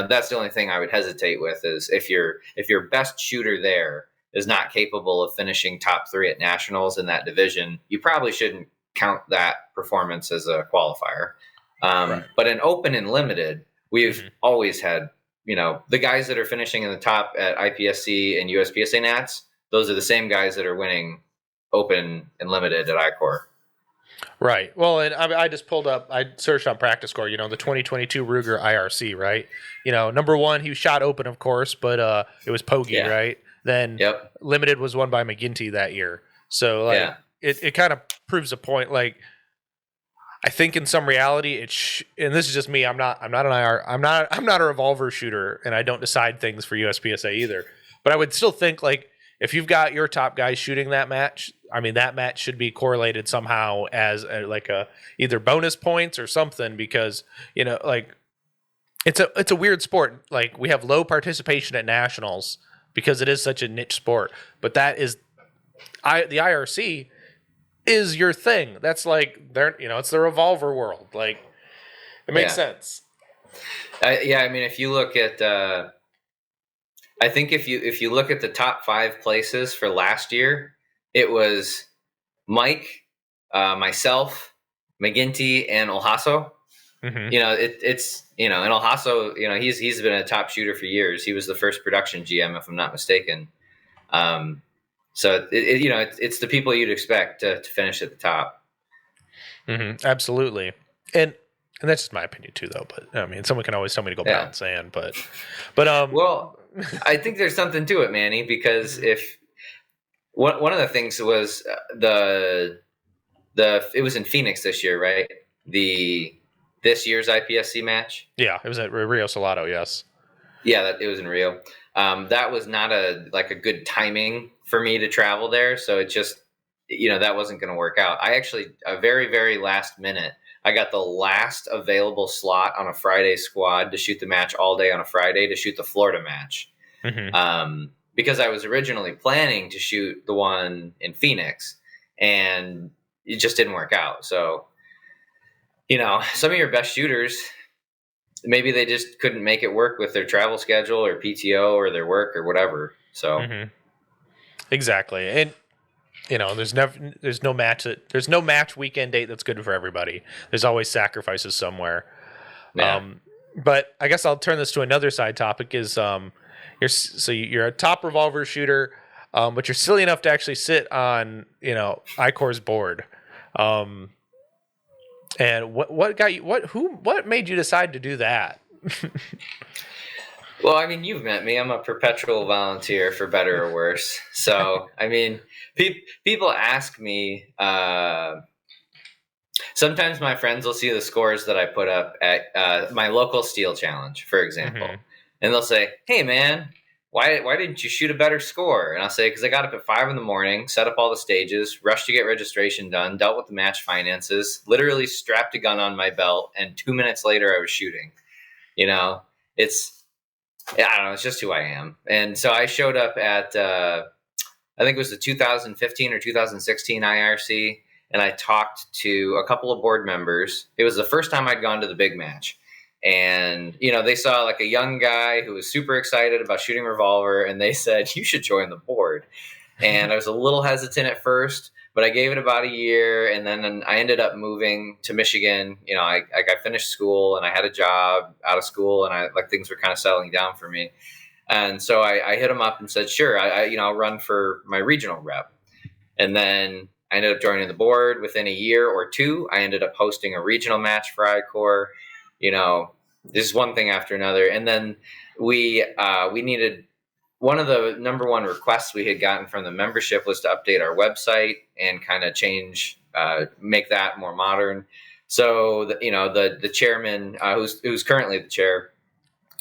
That's the only thing I would hesitate with is if your best shooter there is not capable of finishing top 3 at nationals in that division, you probably shouldn't count that performance as a qualifier. Right. But in open and limited, we've always had, the guys that are finishing in the top at IPSC and USPSA Nats, those are the same guys that are winning open and limited at ICOR. Right. Well, and I just pulled up, I searched on Practice Score, the 2022 Ruger IRC, right? Number one, he was shot open, of course, but it was Pogge, right? Then limited was won by McGinty that year. So, it kind of proves a point. Like, I think in some reality, and this is just me. I'm not a revolver shooter, and I don't decide things for USPSA either. But I would still think, like, if you've got your top guys shooting that match, I mean, that match should be correlated somehow as either bonus points or something, because it's a weird sport. Like, we have low participation at nationals because it is such a niche sport. But that is, the IRC is your thing. That's like it's the revolver world. Like, it makes sense. I mean, if you look at, I think if you look at the top 5 places for last year, it was Mike, myself, McGinty, and Olhaso. Mm-hmm. And Olhaso, he's been a top shooter for years. He was the first production GM, if I'm not mistaken. So it's the people you'd expect to finish at the top. Mm-hmm. Absolutely, and that's just my opinion too, though. But I mean, someone can always tell me to go pound sand, but well, I think there's something to it, Manny, because if one of the things was it was in Phoenix this year, right? This year's IPSC match. Yeah, it was at Rio Salado. Yes. Yeah, it was in Rio. That was not a good timing for me to travel there, so it just that wasn't going to work out. I actually, a very, very last minute, I got the last available slot on a Friday squad to shoot the match all day on a Friday to shoot the Florida match. Mm-hmm. Because I was originally planning to shoot the one in Phoenix, and it just didn't work out. So, some of your best shooters, maybe they just couldn't make it work with their travel schedule or PTO or their work or whatever. So, exactly. And there's no match weekend date that's good for everybody. There's always sacrifices somewhere. Yeah. But I guess I'll turn this to another side topic. Is you're a top revolver shooter, but you're silly enough to actually sit on ICOR's board. And what got you? What made you decide to do that? Well, I mean, you've met me. I'm a perpetual volunteer, for better or worse. So, I mean, people ask me. Sometimes my friends will see the scores that I put up at my local steel challenge, for example, and they'll say, "Hey, man, why didn't you shoot a better score?" And I'll say, "Because I got up at 5 a.m, set up all the stages, rushed to get registration done, dealt with the match finances, literally strapped a gun on my belt, and 2 minutes later I was shooting." I don't know. It's just who I am. And so I showed up at, I think it was the 2015 or 2016 IRC, and I talked to a couple of board members. It was the first time I'd gone to the big match. And, they saw like a young guy who was super excited about shooting revolver, and they said, "You should join the board." And I was a little hesitant at first, but I gave it about a year, and then I ended up moving to Michigan. I finished school, and I had a job out of school, and things were kind of settling down for me. And so I hit him up and said, "Sure, I'll run for my regional rep." And then I ended up joining the board. Within a year or two, I ended up hosting a regional match for ICOR. This is one thing after another. And then we needed, one of the number one requests we had gotten from the membership was to update our website and kind of change, make that more modern. So the chairman, who's currently the chair,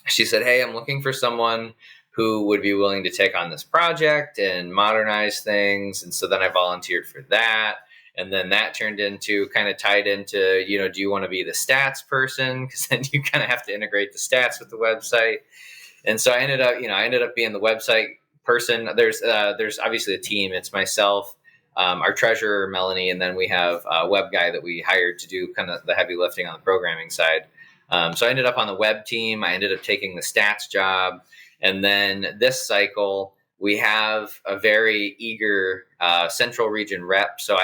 she said, "Hey, I'm looking for someone who would be willing to take on this project and modernize things." And so then I volunteered for that. And then that turned into, kind of tied into, do you want to be the stats person? Because then you kind of have to integrate the stats with the website. And so I ended up being the website person. There's obviously a team. It's myself, our treasurer, Melanie, and then we have a web guy that we hired to do kind of the heavy lifting on the programming side. So I ended up on the web team. I ended up taking the stats job. And then this cycle, we have a very eager central region rep. So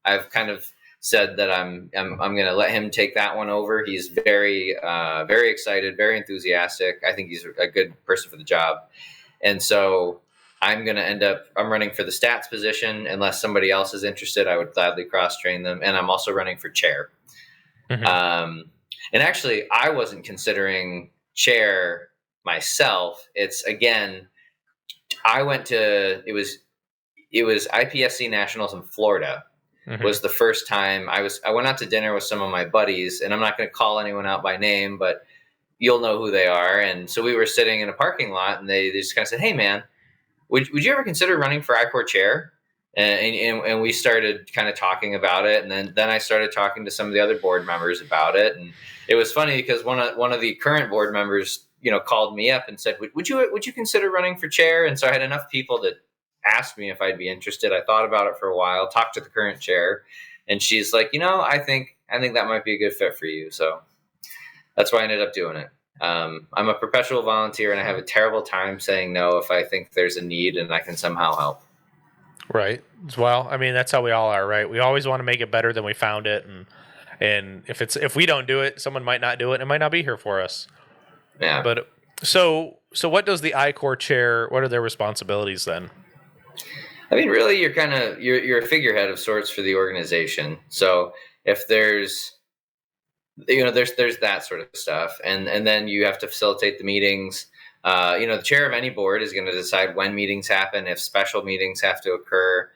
I've kind of said that I'm going to let him take that one over. He's very very excited, very enthusiastic. I think he's a good person for the job. And so I'm running for the stats position. Unless somebody else is interested, I would gladly cross train them. And I'm also running for chair. Mm-hmm. And actually, I wasn't considering chair myself. It's again, I went to it was IPSC Nationals in Florida. Mm-hmm. Was the first time I went out to dinner with some of my buddies, and I'm not going to call anyone out by name, but you'll know who they are. And so we were sitting in a parking lot, and they just kind of said, "Hey, man, would you ever consider running for I-Corps chair?" And we started kind of talking about it, and then I started talking to some of the other board members about it, and it was funny because one of the current board members, called me up and said, "Would you consider running for chair?" And so I had enough people that asked me if I'd be interested. I thought about it for a while, talked to the current chair, and she's like, I think that might be a good fit for you. So that's why I ended up doing it. I'm a perpetual volunteer, and I have a terrible time saying no if I think there's a need and I can somehow help. Right. Well, I mean, that's how we all are, right? We always want to make it better than we found it, and if we don't do it, someone might not do it, and it might not be here for us. Yeah. But so what does the I-Corps chair? What are their responsibilities then? I mean, really, you're a figurehead of sorts for the organization. So if there's that sort of stuff, and then you have to facilitate the meetings. The chair of any board is going to decide when meetings happen, if special meetings have to occur,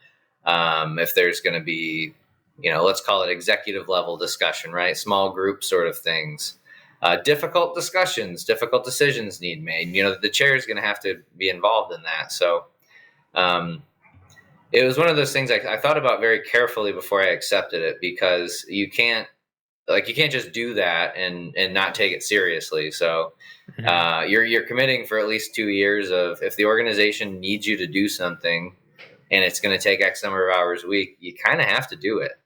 if there's going to be, let's call it executive level discussion, right? Small group sort of things. Difficult discussions, difficult decisions need made. The chair is going to have to be involved in that. So it was one of those things I thought about very carefully before I accepted it, because you can't just do that and not take it seriously. So you're committing for at least 2 years of, if the organization needs you to do something and it's going to take X number of hours a week, you kind of have to do it.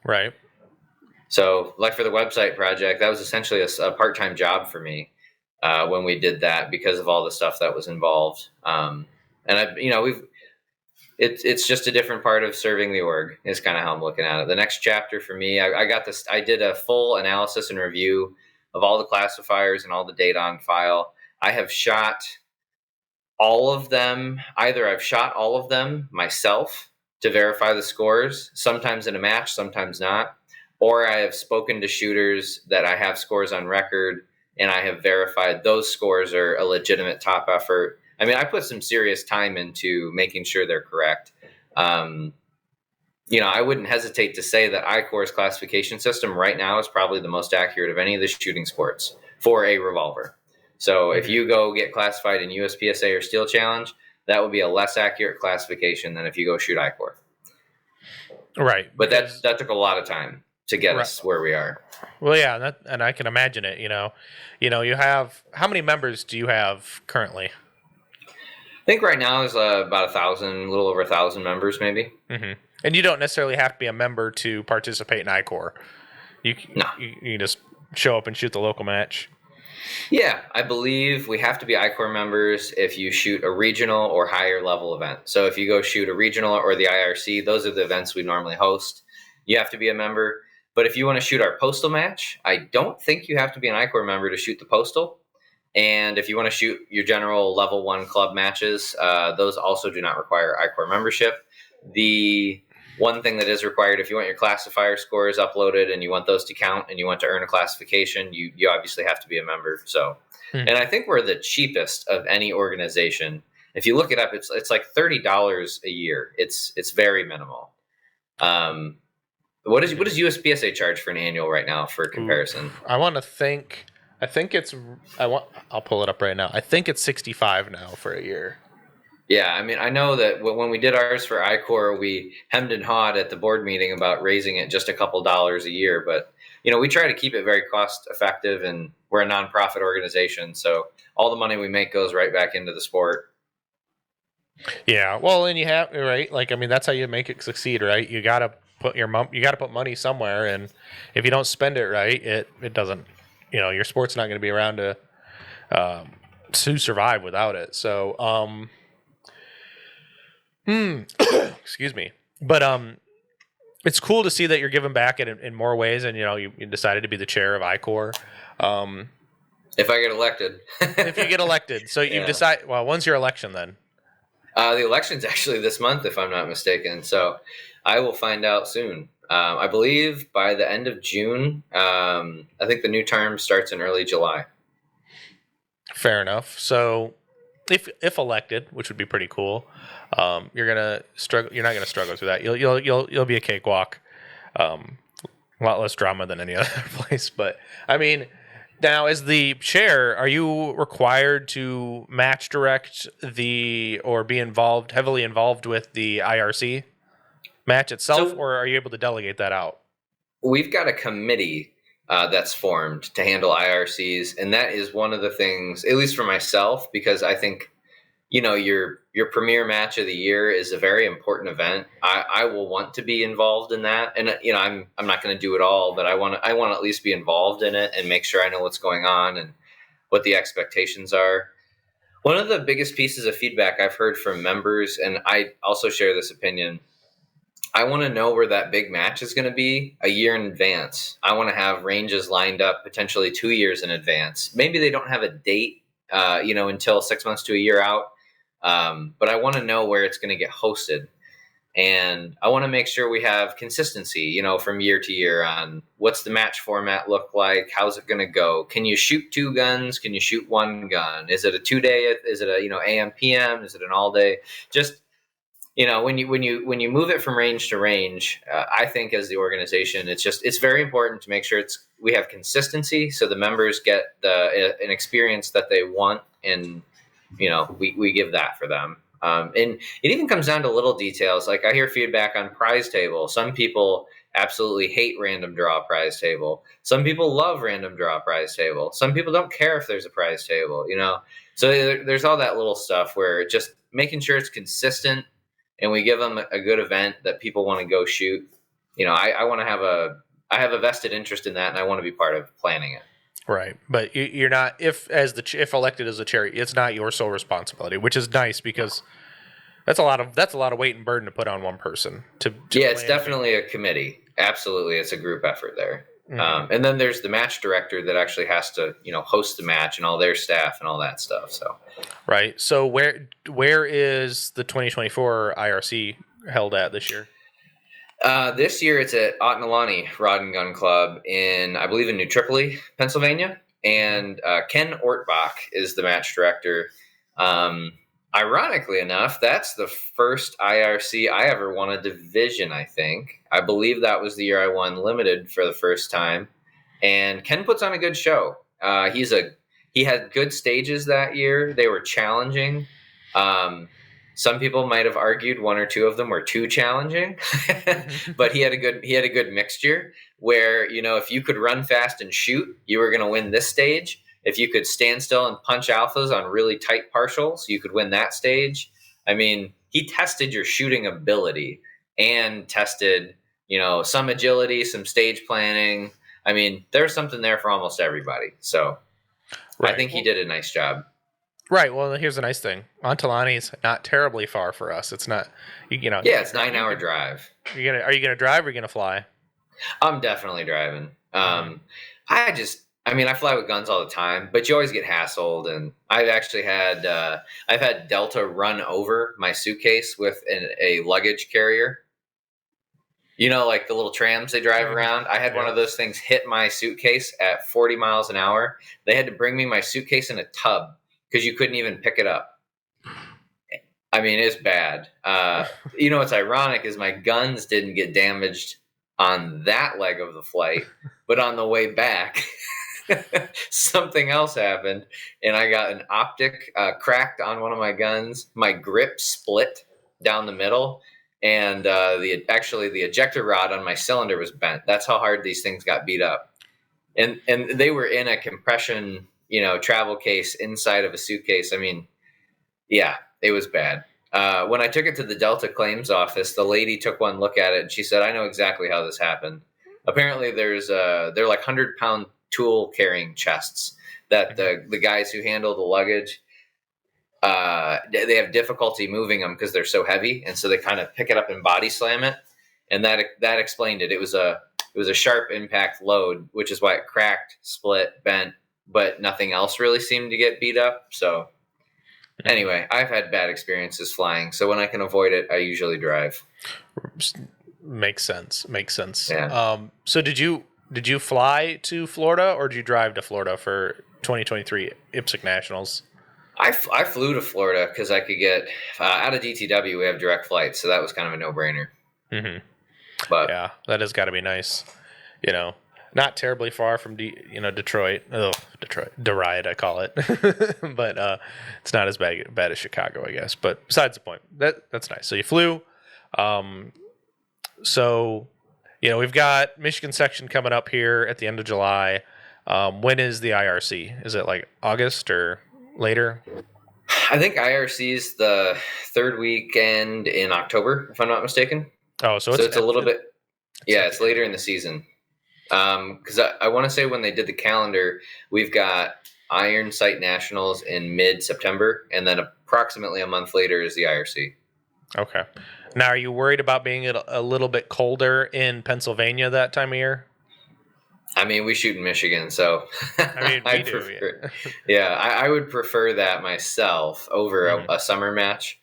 Right. So like for the website project, that was essentially a part-time job for me when we did that, because of all the stuff that was involved. It's just a different part of serving the org is kind of how I'm looking at it. The next chapter for me, I did a full analysis and review of all the classifiers and all the data on file. I have shot all of them. Either I've shot all of them myself to verify the scores, sometimes in a match, sometimes not, or I have spoken to shooters that I have scores on record, and I have verified those scores are a legitimate top effort. I mean, I put some serious time into making sure they're correct. I wouldn't hesitate to say that I-Corps' classification system right now is probably the most accurate of any of the shooting sports for a revolver. So if you go get classified in USPSA or Steel Challenge, that would be a less accurate classification than if you go shoot I-Corps. Right. But that took a lot of time to get us where we are. Well, yeah, and I can imagine it. You have, how many members do you have currently? I think right now is about 1,000, a little over 1,000 members, maybe. Mm-hmm. And you don't necessarily have to be a member to participate in I-Corps. You can just show up and shoot the local match. Yeah, I believe we have to be I-Corps members if you shoot a regional or higher level event. So if you go shoot a regional or the IRC, those are the events we normally host. You have to be a member. But if you want to shoot our postal match, I don't think you have to be an I-Corps member to shoot the postal. And if you want to shoot your general level 1 club matches, those also do not require I-Corps membership. The one thing that is required, if you want your classifier scores uploaded and you want those to count and you want to earn a classification, you obviously have to be a member. So, and I think we're the cheapest of any organization. If you look it up, it's like $30 a year. It's very minimal. What does USPSA charge for an annual right now for comparison? I'll pull it up right now. I think it's $65 now for a year. Yeah, I mean, I know that when we did ours for I-Corps, we hemmed and hawed at the board meeting about raising it just a couple dollars a year. But, we try to keep it very cost effective, and we're a nonprofit organization. So all the money we make goes right back into the sport. Yeah, well, and you have, right? Like, I mean, that's how you make it succeed, right? You got to put money somewhere, and if you don't spend it right, it doesn't your sport's not going to be around to survive without it. So, excuse me. But it's cool to see that you're giving back in more ways, and you decided to be the chair of ICOR. If I get elected. If you get elected, so you've decided. Well, when's your election then? The election's actually this month, if I'm not mistaken. So I will find out soon. I believe by the end of June. I think the new term starts in early July. Fair enough. So, if elected, which would be pretty cool, you're gonna struggle. You're not gonna struggle through that. You'll be a cakewalk. A lot less drama than any other place. But I mean, now as the chair, are you required to match direct or be heavily involved with the IRC match itself, or are you able to delegate that out? We've got a committee that's formed to handle IRCs, and that is one of the things, at least for myself, because I think your premier match of the year is a very important event. I will want to be involved in that, and I'm not going to do it all, but I want to at least be involved in it and make sure I know what's going on and what the expectations are. One of the biggest pieces of feedback I've heard from members, and I also share this opinion, I want to know where that big match is going to be a year in advance. I want to have ranges lined up potentially 2 years in advance. Maybe they don't have a date, until 6 months to a year out. But I want to know where it's going to get hosted. And I want to make sure we have consistency, from year to year on what's the match format look like? How's it going to go? Can you shoot 2 guns? Can you shoot 1 gun? Is it a 2-day? Is it a, AM, PM? Is it an all day? Just, when you move it from range to range, I think as the organization, it's very important to make sure we have consistency so the members get an experience that they want, and we give that for them. And it even comes down to little details. Like I hear feedback on prize table. Some people absolutely hate random draw prize table. Some people love random draw prize table. Some people don't care if there's a prize table, So there's all that little stuff where just making sure it's consistent and we give them a good event that people want to go shoot. I want to I have a vested interest in that, and I want to be part of planning it. Right, but you're not. If elected as a chair, it's not your sole responsibility, which is nice because that's a lot of weight and burden to put on one person. It's definitely a committee. Absolutely, it's a group effort there. Mm-hmm. And then there's the match director that actually has to host the match and all their staff and all that stuff. So right. So where is the 2024 IRC held at this year? This year it's at Otnalani Rod and Gun Club I believe in New Tripoli, Pennsylvania. And Ken Ortbach is the match director. Ironically enough, that's the first IRC I ever won a division, I think. I believe that was the year I won limited for the first time. And Ken puts on a good show. He had good stages that year. They were challenging. Some people might have argued 1 or 2 of them were too challenging, but he had a good mixture where, if you could run fast and shoot, you were going to win this stage. If you could stand still and punch alphas on really tight partials, you could win that stage. I mean, he tested your shooting ability and tested, some agility, some stage planning. I mean, there's something there for almost everybody. So right. I think he did a nice job. Right. Well, here's the nice thing. Montalani is not terribly far for us. It's not, Yeah, it's 9-hour drive. Are you gonna drive or are you gonna fly? I'm definitely driving. I fly with guns all the time, but you always get hassled. And I've actually had Delta run over my suitcase with a luggage carrier. Like the little trams they drive around. I had one of those things hit my suitcase at 40 miles an hour. They had to bring me my suitcase in a tub because you couldn't even pick it up. I mean, it's bad. What's ironic is my guns didn't get damaged on that leg of the flight, but on the way back, something else happened, and I got an optic cracked on one of my guns. My grip split down the middle, and the ejector rod on my cylinder was bent. That's how hard these things got beat up. And they were in a compression, travel case inside of a suitcase. I mean, yeah, it was bad. When I took it to the Delta claims office, the lady took one look at it and she said, "I know exactly how this happened." Apparently they're like 100-pound tool carrying chests that the guys who handle the luggage, they have difficulty moving them because they're so heavy, and so they kind of pick it up and body slam it, and that explained it. It was a sharp impact load, which is why it cracked, split, bent, but nothing else really seemed to get beat up. So anyway, I've had bad experiences flying, so when I can avoid it, I usually drive. Makes sense. Yeah. So did you fly to Florida, or did you drive to Florida for 2023 IPSC Nationals? I flew to Florida because I could get out of DTW. We have direct flights, so that was kind of a no-brainer. Mm-hmm. But yeah, that has got to be nice. Not terribly far from Detroit. Oh, Detroit, Deride, I call it. But it's not as bad as Chicago, I guess. But besides the point, that's nice. So you flew. So we've got Michigan section coming up here at the end of July. When is the IRC? Is it like August or later? I think IRC is the third weekend in October, if I'm not mistaken. Oh, so it's a little bit. It's later in the season. Because I want to say when they did the calendar, we've got Iron Sight Nationals in mid-September, and then approximately a month later is the IRC. Okay. Now, are you worried about being a little bit colder in Pennsylvania that time of year? I mean, we shoot in Michigan, so we do. Yeah, I would prefer that myself over a summer match.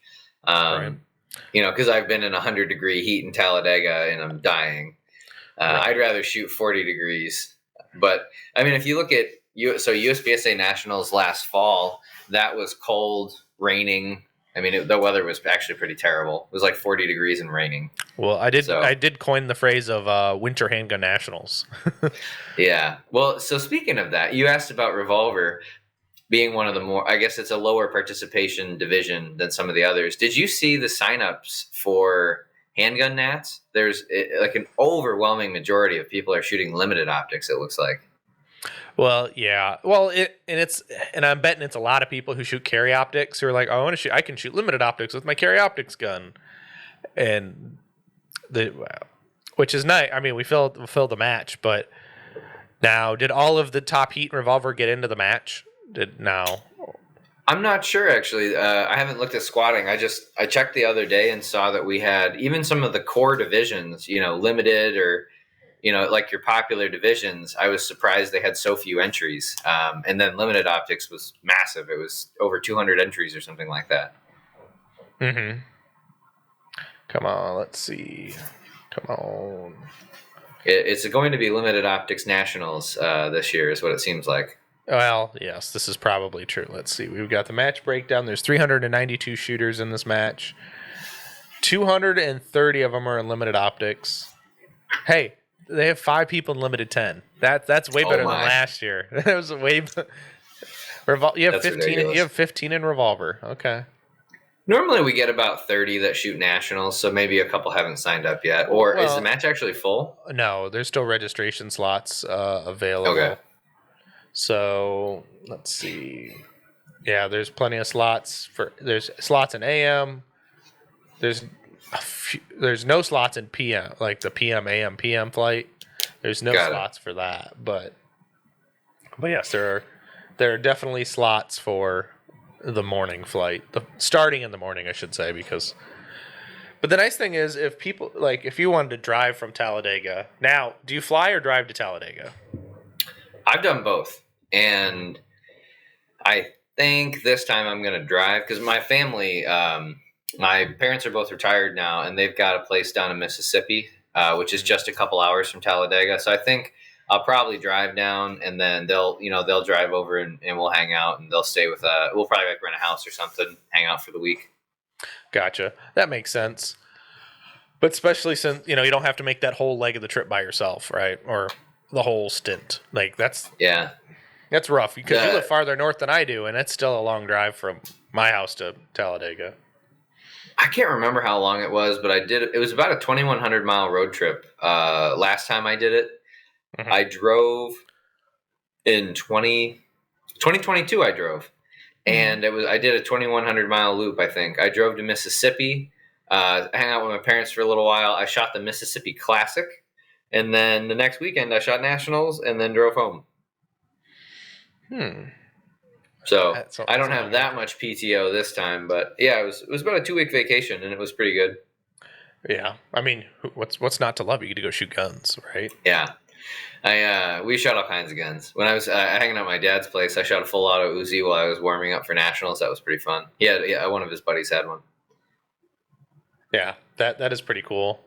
Right. Because I've been in 100-degree heat in Talladega and I'm dying. Right. I'd rather shoot 40 degrees. But I mean, if you look at USPSA Nationals last fall, that was cold, raining. I mean, the weather was actually pretty terrible. It was like 40 degrees and raining. Well, I did coin the phrase of Winter Handgun Nationals. Yeah. Well, so speaking of that, you asked about Revolver being one of the more, I guess it's a lower participation division than some of the others. Did you see the signups for handgun nats? There's like an overwhelming majority of people are shooting limited optics, it looks like. Well, yeah. Well, and I'm betting it's a lot of people who shoot carry optics who are like, oh, I can shoot limited optics with my carry optics gun, and which is nice. I mean, we filled the match, but now did all of the top heat and Revolver get into the match? I'm not sure actually. I haven't looked at squatting. I checked the other day and saw that we had even some of the core divisions, limited or like your popular divisions. I was surprised they had so few entries. And then limited optics was massive. It was over 200 entries or something like that. Mm-hmm. Come on, let's see. Come on. It's going to be limited optics nationals this year is what it seems like. Well, yes, this is probably true. Let's see. We've got the match breakdown. There's 392 shooters in this match. 230 of them are in limited optics. Hey, they have 5 people in limited 10. That's way better than last year. That was way. You have 15. Ridiculous. You have 15 in Revolver. Okay. Normally we get about 30 that shoot nationals, so maybe a couple haven't signed up yet. Or is the match actually full? No, there's still registration slots available. Okay. So let's see. Yeah, there's plenty of slots there's slots in AM. There's no slots in PM, like the PM AM PM flight. There's no slots for that, but yes, there are definitely slots for the morning flight, starting in the morning, I should say, because. But the nice thing is, if you wanted to drive from Talladega, now, do you fly or drive to Talladega? I've done both. And I think this time I'm going to drive because my family, my parents are both retired now, and they've got a place down in Mississippi, which is just a couple hours from Talladega. So I think I'll probably drive down, and then they'll drive over and we'll hang out, and they'll stay with we'll probably rent a house or something, hang out for the week. Gotcha. That makes sense. But especially since, you don't have to make that whole leg of the trip by yourself, right? Or the whole stint. Like that's rough because you live farther north than I do, and it's still a long drive from my house to Talladega. I can't remember how long it was, but it was about a 2,100 mile road trip. Last time I did it, I drove in 2022. I drove, and I did a 2,100 mile loop. I think I drove to Mississippi, hang out with my parents for a little while. I shot the Mississippi Classic, and then the next weekend I shot Nationals, and then drove home. So I don't That's have that much PTO this time, but yeah, it was about a 2-week vacation and it was pretty good. Yeah, I mean, what's not to love? You get to go shoot guns, right? Yeah, we shot all kinds of guns. When I was hanging out at my dad's place, I shot a full auto Uzi while I was warming up for nationals. That was pretty fun. Yeah, one of his buddies had one. Yeah, that is pretty cool.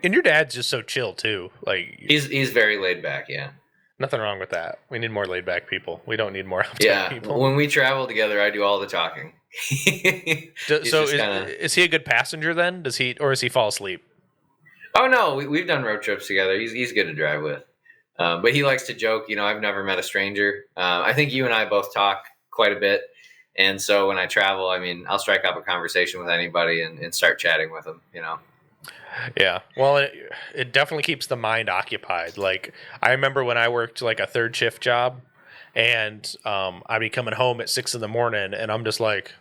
And your dad's just so chill too. Like He's very laid back. Yeah. nothing wrong with that. We need more laid back people. We don't need more uptight Yeah, people. when we travel together, I do all the talking. Is he a good passenger then? Does he fall asleep? Oh no, we've done road trips together. He's good to drive with, but he likes to joke. I've never met a stranger. I think you and I both talk quite a bit, and so when I travel, I mean, I'll strike up a conversation with anybody and start chatting with them. Yeah. Well, it definitely keeps the mind occupied. Like I remember when I worked like a third shift job, and I'd be coming home at 6 a.m. and I'm just like,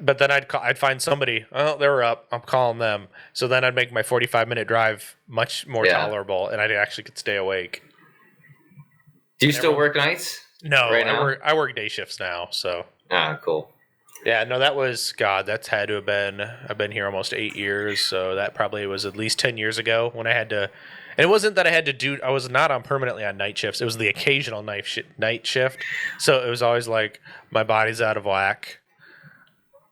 but then I'd find somebody. Oh, they were up. I'm calling them. So then I'd make my 45-minute drive much more tolerable, and I actually could stay awake. Do you still work nights? No, right now? I work day shifts now. So cool. yeah, no, that's had to have been. I've been here almost 8 years, so that probably was at least 10 years ago when I had to. And it wasn't that I had to do. I was not on permanently on night shifts. It was the occasional night shift. So it was always like my body's out of whack.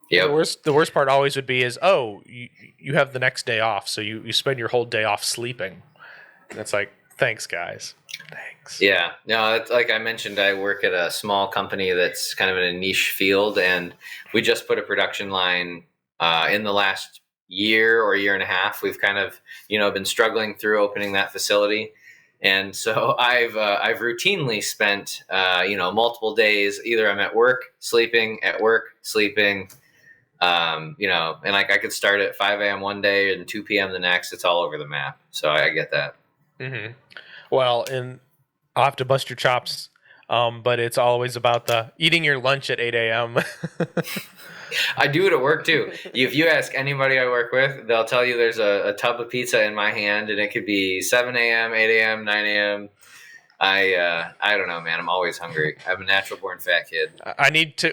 Yeah. The worst part always would be is you have the next day off, so you spend your whole day off sleeping. And it's like, thanks guys, thanks. Yeah, no, it's like I mentioned, I work at a small company that's kind of in a niche field, and we just put a production line in the last year or year and a half. We've kind of been struggling through opening that facility. And so I've routinely spent multiple days either I'm at work sleeping, and like I could start at 5 a.m. one day and 2 p.m. the next. It's all over the map. So I get that. Mm-hmm. Well, and I'll have to bust your chops, but it's always about the eating your lunch at 8 a.m. I do it at work too. If you ask anybody I work with, they'll tell you there's a tub of pizza in my hand, and it could be 7 a.m., 8 a.m., 9 a.m. I don't know, man. I'm always hungry. I'm a natural born fat kid.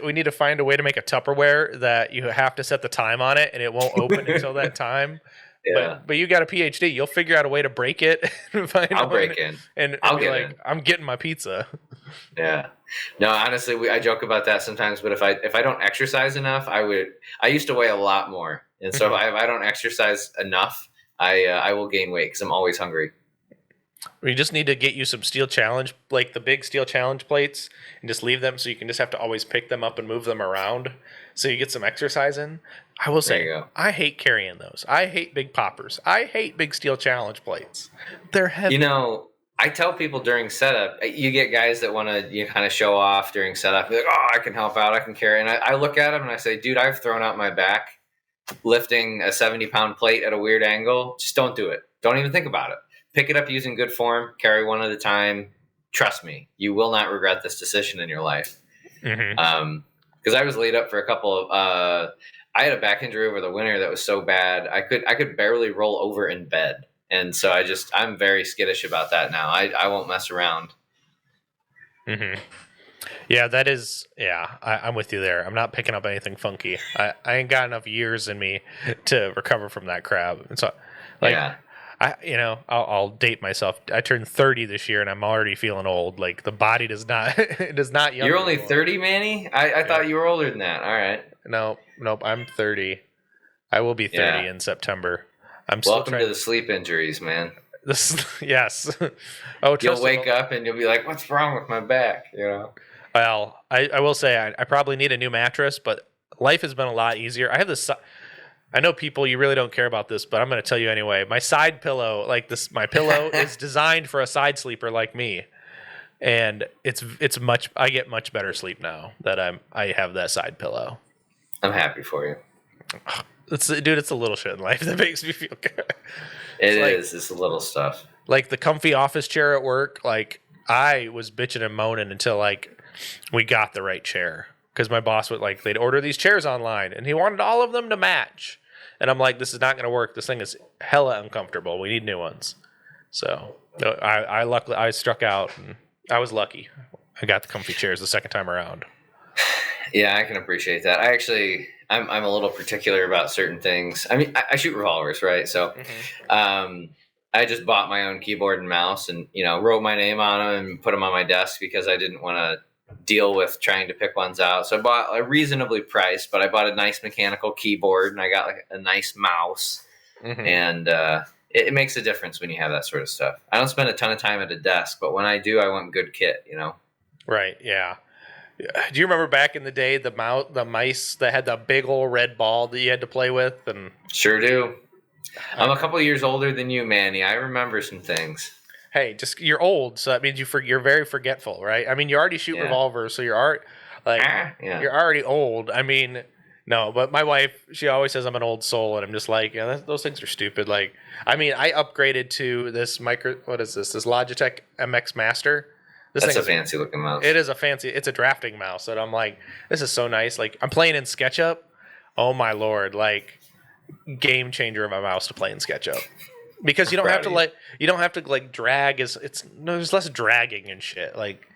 We need to find a way to make a Tupperware that you have to set the time on it, and it won't open until that time. Yeah. But you got a PhD. You'll figure out a way to break it. I'll break in. And I'll be get like, in. I'm getting my pizza. Yeah. No, honestly, I joke about that sometimes. But if I don't exercise enough, I used to weigh a lot more, and so if I don't exercise enough, I will gain weight because I'm always hungry. We just need to get you some steel challenge, like the big steel challenge plates, and just leave them so you can just have to always pick them up and move them around so you get some exercise in. I will say, I hate carrying those. I hate big poppers. I hate big steel challenge plates. They're heavy. I tell people during setup, you get guys that want to kind of show off during setup. They're like, oh, I can help out. I can carry. And I look at them and I say, dude, I've thrown out my back lifting a 70-pound plate at a weird angle. Just don't do it. Don't even think about it. Pick it up using good form. Carry one at a time. Trust me, you will not regret this decision in your life. Mm-hmm. Because I was laid up for a couple of. I had a back injury over the winter that was so bad I could barely roll over in bed, and so I'm very skittish about that now. I won't mess around. Mm-hmm. Yeah, that is. Yeah, I'm with you there. I'm not picking up anything funky. I ain't got enough years in me to recover from that crap. And so, yeah. I'll date myself. I turned 30 this year, and I'm already feeling old. Like the body does not young. You're only 30, Manny? I thought you were older than that. All right. Nope. I'm 30. I will be 30 in September. Welcome to the sleep injuries, man. Yes. You'll wake up and you'll be like, "What's wrong with my back?" Well, I will say I probably need a new mattress, but life has been a lot easier. I have this. I know people, you really don't care about this, but I'm going to tell you anyway. My side pillow, my pillow is designed for a side sleeper like me. And I get much better sleep now that I have that side pillow. I'm happy for you. It's a little shit in life that makes me feel good. It's the little stuff. Like the comfy office chair at work, like I was bitching and moaning until like we got the right chair. Because my boss would they'd order these chairs online and he wanted all of them to match. And I'm like, this is not going to work. This thing is hella uncomfortable. We need new ones. So I struck out, and I was lucky. I got the comfy chairs the second time around. Yeah, I can appreciate that. I'm a little particular about certain things. I mean, I shoot revolvers, right? So, I just bought my own keyboard and mouse, and wrote my name on them and put them on my desk because I didn't want to deal with trying to pick ones out. So I bought a reasonably priced, but I bought a nice mechanical keyboard, and I got like a nice mouse, and it makes a difference when you have that sort of stuff. I don't spend a ton of time at a desk, but when I do, I want good kit. Right? Yeah. Do you remember back in the day the mice that had the big old red ball that you had to play with? And Sure do. I'm a couple of years older than you, Manny. I remember some things. Hey, just you're old, so that means you're very forgetful, right? I mean, you already shoot revolvers, so you're already old. I mean, no, but my wife, she always says I'm an old soul, and I'm just like, yeah, those things are stupid. Like, I mean, I upgraded to this what is this? This Logitech MX Master. That's a fancy looking mouse. It is it's a drafting mouse, and I'm like, this is so nice. Like, I'm playing in SketchUp. Oh my lord, like, game changer of a mouse to play in SketchUp. Because you don't have to drag there's less dragging and shit. Like,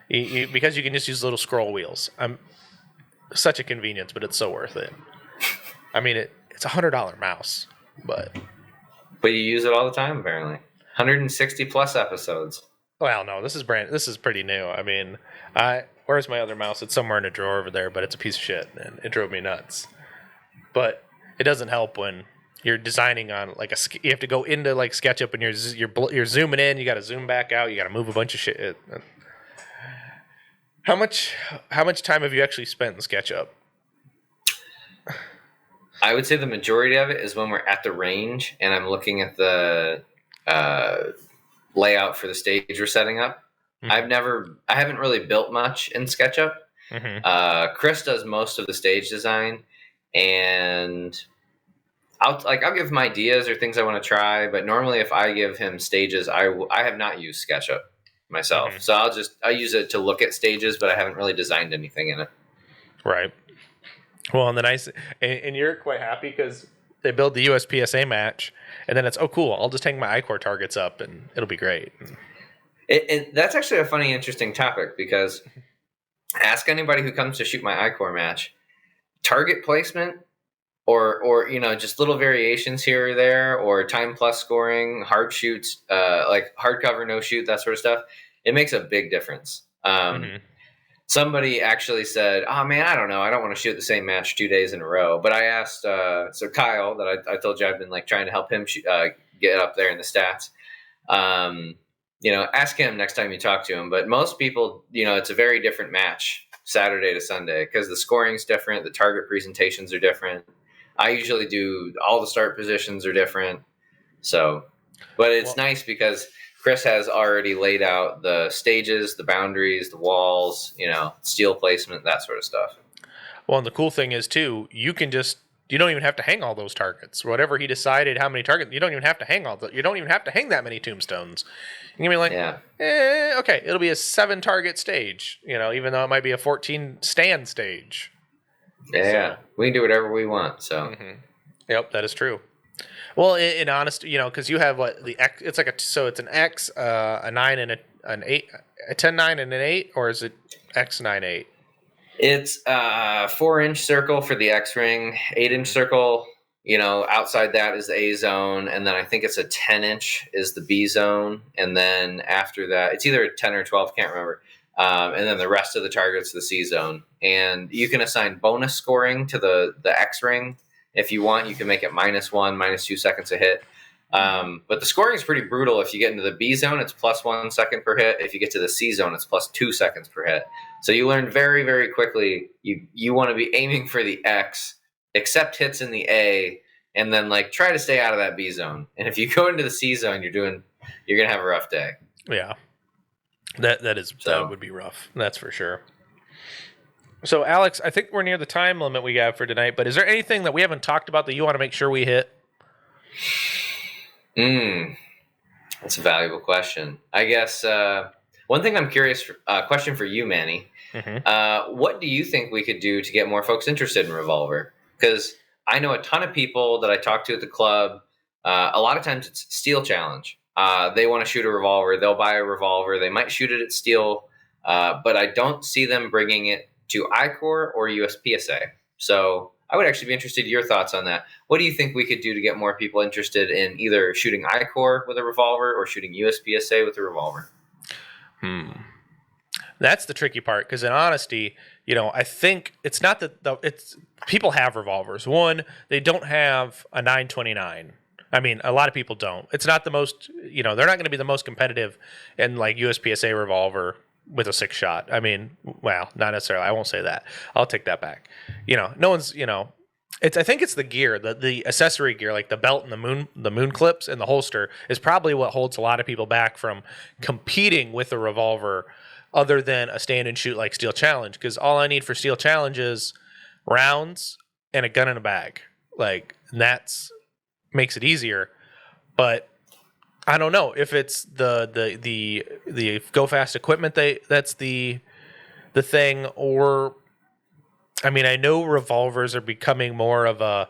because you can just use little scroll wheels. Such a convenience, but it's so worth it. I mean, it's $100 mouse, but you use it all the time apparently. 160 plus episodes. Well, no, this is pretty new. I mean, where's my other mouse? It's somewhere in a drawer over there, but it's a piece of shit, and it drove me nuts. But it doesn't help when you're designing on you have to go into like SketchUp and you're zooming in, you got to zoom back out, you got to move a bunch of shit. How much time have you actually spent in SketchUp? I would say the majority of it is when we're at the range and I'm looking at the layout for the stage we're setting up. I haven't really built much in SketchUp. Chris does most of the stage design, and I'll give him ideas or things I want to try. But normally, if I give him stages, I have not used SketchUp myself, so I'll use it to look at stages, but I haven't really designed anything in it. Right. Well, and you're quite happy because they build the USPSA match, and then it's cool. I'll just hang my iCore targets up, and it'll be great. And that's actually a funny, interesting topic because ask anybody who comes to shoot my iCore match, target placement, or just little variations here or there, or time plus scoring, hard shoots, like hard cover, no shoot, that sort of stuff. It makes a big difference. Somebody actually said, "Oh man, I don't know. I don't want to shoot the same match 2 days in a row." But I asked, so Kyle, that I told you I've been trying to help him get up there in the stats. Ask him next time you talk to him. But most people, it's a very different match Saturday to Sunday because the scoring's different, the target presentations are different. I usually do all the start positions are different. So, but it's nice because Chris has already laid out the stages, the boundaries, the walls, steel placement, that sort of stuff. Well, and the cool thing is too, you don't even have to hang all those targets. Whatever he decided, how many targets, you don't even have to hang you don't even have to hang that many tombstones. You can be like, okay, it'll be a 7 target stage, even though it might be a 14 stand stage. Yeah, so we can do whatever we want. So, Yep, that is true. Well, in honesty, because you have the X. It's it's an X, a 9 and an 8, a 10-9 and an 8, or is it X-9-8? It's a 4-inch circle for the X ring, 8-inch circle. Outside that is the A zone, and then I think it's a 10-inch is the B zone, and then after that, it's either 10 or 12, can't remember. And then the rest of the target's the C zone, and you can assign bonus scoring to the X ring. If you want, you can make it -1, -2 seconds a hit. But the scoring is pretty brutal. If you get into the B zone, it's +1 second per hit. If you get to the C zone, it's +2 seconds per hit. So you learn very, very quickly. You want to be aiming for the X, accept hits in the A, and then try to stay out of that B zone. And if you go into the C zone, you're gonna have a rough day. Yeah, that would be rough. That's for sure. So, Alex, I think we're near the time limit we have for tonight, but is there anything that we haven't talked about that you want to make sure we hit? That's a valuable question. I guess one thing I'm curious, question for you, Manny. What do you think we could do to get more folks interested in Revolver? Because I know a ton of people that I talk to at the club. A lot of times it's Steel Challenge. They want to shoot a revolver. They'll buy a revolver. They might shoot it at Steel but I don't see them bringing it to ICOR or USPSA. So I would actually be interested in your thoughts on that. What do you think we could do to get more people interested in either shooting ICOR with a revolver or shooting USPSA with a revolver? That's the tricky part, because in honesty, I think it's not that it's people have revolvers. One, they don't have a 929. I mean, a lot of people don't. It's not the most, they're not going to be the most competitive in like USPSA revolver with a 6-shot. I mean, well, not necessarily. I won't say that. I'll take that back. No one's, I think it's the gear, the accessory gear, like the belt and the moon clips and the holster is probably what holds a lot of people back from competing with a revolver other than a stand and shoot like Steel Challenge, because all I need for Steel Challenge is rounds and a gun in a bag. Like, and that's makes it easier. But I don't know if it's the go fast equipment that's the thing, or I mean, I know revolvers are becoming more of they're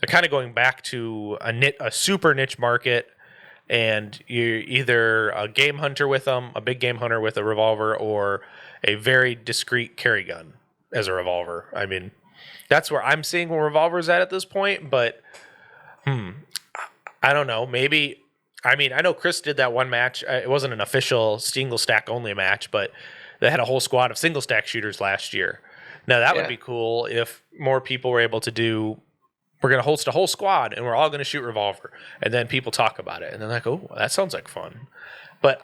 kind of going back to a super niche market, and you're either a game hunter with them, a big game hunter with a revolver, or a very discreet carry gun as a revolver. I mean, that's where I'm seeing revolvers at this point, but I don't know. Maybe, I mean, I know Chris did that one match. It wasn't an official single stack only match, but they had a whole squad of single stack shooters last year. Now, that would be cool if more people were able to do, we're going to host a whole squad and we're all going to shoot revolver. And then people talk about it. And they're like, oh, that sounds like fun. But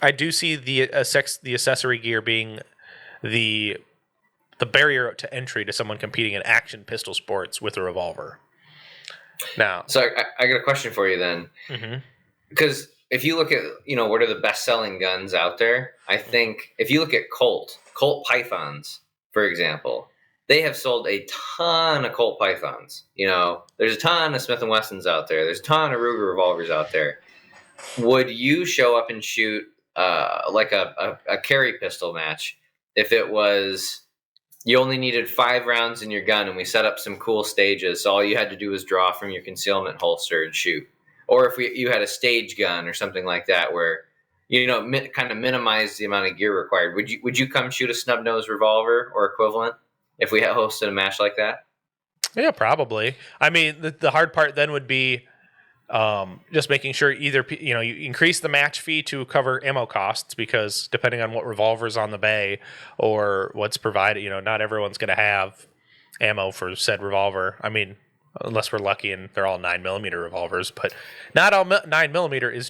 I do see the accessory gear being the barrier to entry to someone competing in action pistol sports with a revolver. Now, so I got a question for you then, because if you look at what are the best selling guns out there, I think if you look at Colt Pythons, for example, they have sold a ton of Colt Pythons. There's a ton of Smith & Wessons out there. There's a ton of Ruger revolvers out there. Would you show up and shoot like a carry pistol match if it was you only needed 5 rounds in your gun and we set up some cool stages, so all you had to do was draw from your concealment holster and shoot? Or if you had a stage gun or something like that where kind of minimize the amount of gear required, would you come shoot a snub nose revolver or equivalent if we had hosted a match like that? Yeah, probably. I mean, the hard part then would be just making sure either you increase the match fee to cover ammo costs, because depending on what revolver's on the bay or what's provided, not everyone's going to have ammo for said revolver. I mean, unless we're lucky and they're all 9mm revolvers, but not all 9mm is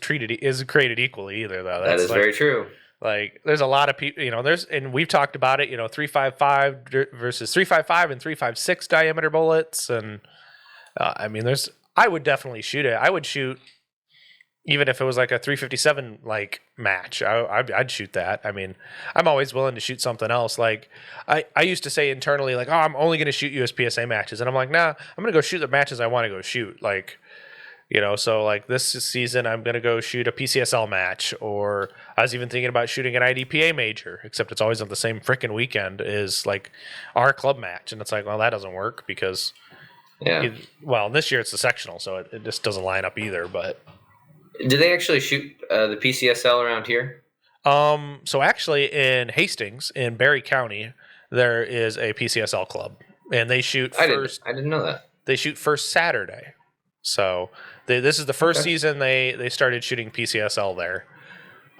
created equally either, though. That is very true. Like, there's a lot of people, and we've talked about it, 355 versus 355 and 356 diameter bullets. And I mean, I would definitely shoot it. I would shoot, even if it was like a 357 like match, I'd shoot that. I mean, I'm always willing to shoot something else. Like, I used to say internally, like, oh, I'm only going to shoot USPSA matches. And I'm like, nah, I'm going to go shoot the matches I want to go shoot. Like, so like this season, I'm going to go shoot a PCSL match, or I was even thinking about shooting an IDPA major, except it's always on the same freaking weekend as like our club match. And it's like, well, that doesn't work because, this year it's the sectional, so it just doesn't line up either. But do they actually shoot the PCSL around here? So actually in Hastings, in Barry County, there is a PCSL club, and they shoot first. I didn't know that. They shoot first Saturday. So this is the first season they started shooting PCSL there.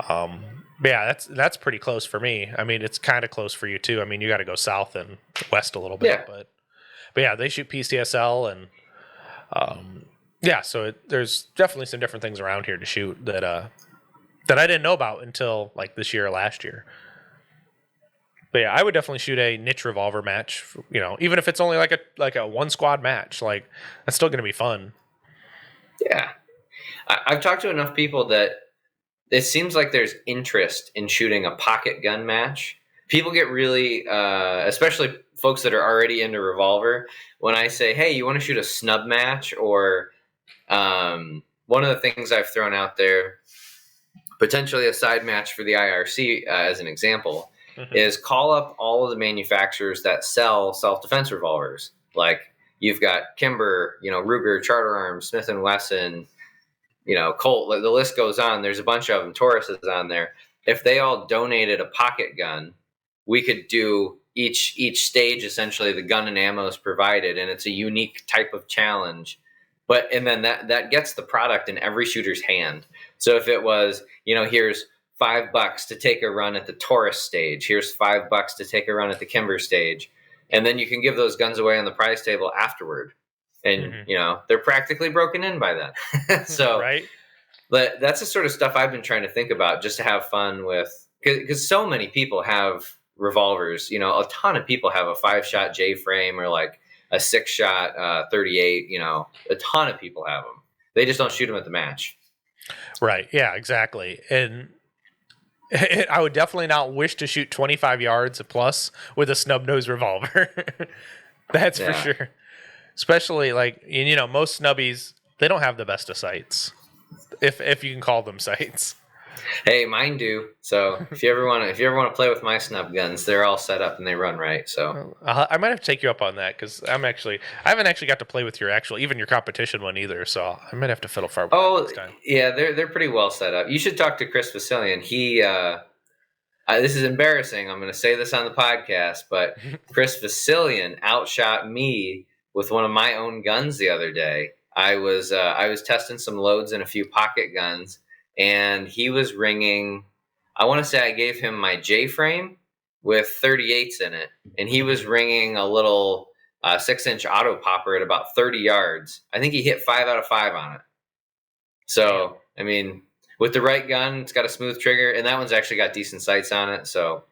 Yeah, that's pretty close for me. I mean, it's kind of close for you too. I mean, you got to go south and west a little bit, but yeah, they shoot PCSL, and so there's definitely some different things around here to shoot that I didn't know about until like this year or last year. But yeah, I would definitely shoot a niche revolver match. Even if it's only like a one squad match, like that's still going to be fun. Yeah, I've talked to enough people that it seems like there's interest in shooting a pocket gun match. People get really, especially folks that are already into revolver, when I say, hey, you want to shoot a snub match? Or one of the things I've thrown out there, potentially a side match for the IRC as an example, is call up all of the manufacturers that sell self-defense revolvers. Like, you've got Kimber, Ruger, Charter Arms, Smith & Wesson, Colt, the list goes on. There's a bunch of them. Taurus is on there. if they all donated a pocket gun, we could do each stage, essentially the gun and ammo is provided, and it's a unique type of challenge. And then that gets the product in every shooter's hand. So if it was, here's $5 to take a run at the Taurus stage, here's $5 to take a run at the Kimber stage, and then you can give those guns away on the prize table afterward. And they're practically broken in by then. So right. But that's the sort of stuff I've been trying to think about, just to have fun with, because so many people have revolvers. A ton of people have a 5-shot J frame or like a 6-shot 38. A ton of people have them. They just don't shoot them at the match. Right. Yeah, exactly. And I would definitely not wish to shoot 25 yards plus with a snub nose revolver. That's for sure. Especially like, most snubbies, they don't have the best of sights. If you can call them sights. Hey, mine do. So if you ever want to play with my snub guns, they're all set up and they run right. So I might have to take you up on that, because I haven't actually got to play with even your competition one either. So I might have to fiddle far. This time. Yeah, they're pretty well set up. You should talk to Chris Vasilian. He this is embarrassing. I'm going to say this on the podcast, but Chris Vasilian outshot me with one of my own guns the other day. I was testing some loads in a few pocket guns, and he was ringing. I want to say I gave him my J frame with 38s in it, and he was ringing a little 6-inch auto popper at about 30 yards. I think he hit 5 out of 5 on it. So I mean, with the right gun, it's got a smooth trigger, and that one's actually got decent sights on it. So,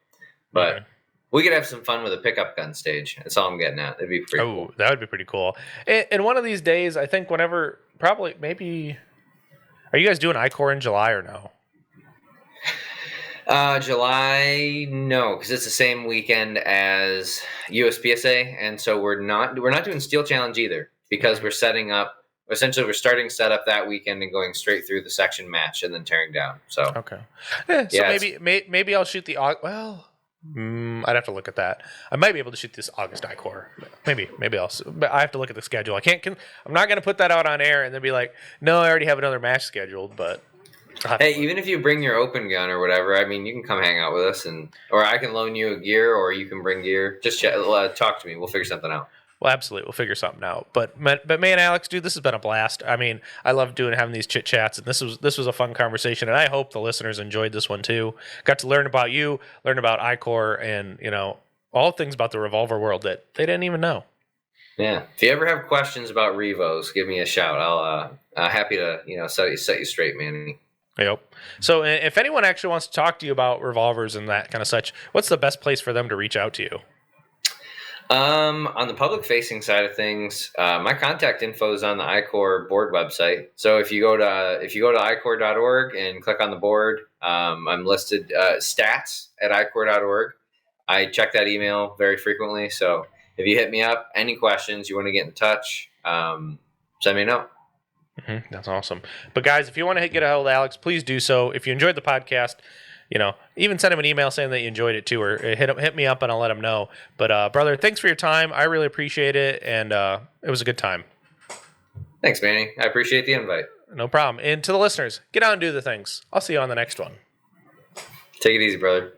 but. We could have some fun with a pickup gun stage. That's all I'm getting at. That'd be pretty cool. That would be pretty cool. And one of these days, I think maybe, are you guys doing I-Corps in July or no? July, no, because it's the same weekend as USPSA, and so we're not doing Steel Challenge either, because we're setting up. Essentially, we're starting set up that weekend and going straight through the section match and then tearing down. So okay, so maybe I'll shoot the I'd have to look at that. I might be able to shoot this August I-Corps. Maybe I'll. But I have to look at the schedule. I'm not going to put that out on air and then be like, no, I already have another match scheduled. But hey, even if you bring your open gun or whatever, I mean, you can come hang out with us, or I can loan you a gear, or you can bring gear. Just talk to me. We'll figure something out. Well, absolutely, we'll figure something out. But man, Alex, dude, this has been a blast. I mean, I love having these chit chats, and this was a fun conversation, and I hope the listeners enjoyed this one too. Got to learn about you, learn about I-Corps, and all things about the revolver world that they didn't even know. Yeah, if you ever have questions about revos, give me a shout. I'll happy to set you straight, Manny. Yep. So, if anyone actually wants to talk to you about revolvers and that kind of such, what's the best place for them to reach out to you? On the public facing side of things, my contact info is on the I-Corps board website. So if you go to icorps.org and click on the board, I'm listed stats at icorps.org. I check that email very frequently. So if you hit me up, any questions, you want to get in touch, send me a note. Mm-hmm. That's awesome. But guys, if you want to get a hold of Alex, please do so. If you enjoyed the podcast, even send him an email saying that you enjoyed it too, or hit me up and I'll let him know. But brother, thanks for your time. I really appreciate it, and it was a good time. Thanks, Manny. I appreciate the invite. No problem. And to the listeners, get out and do the things. I'll see you on the next one. Take it easy, brother.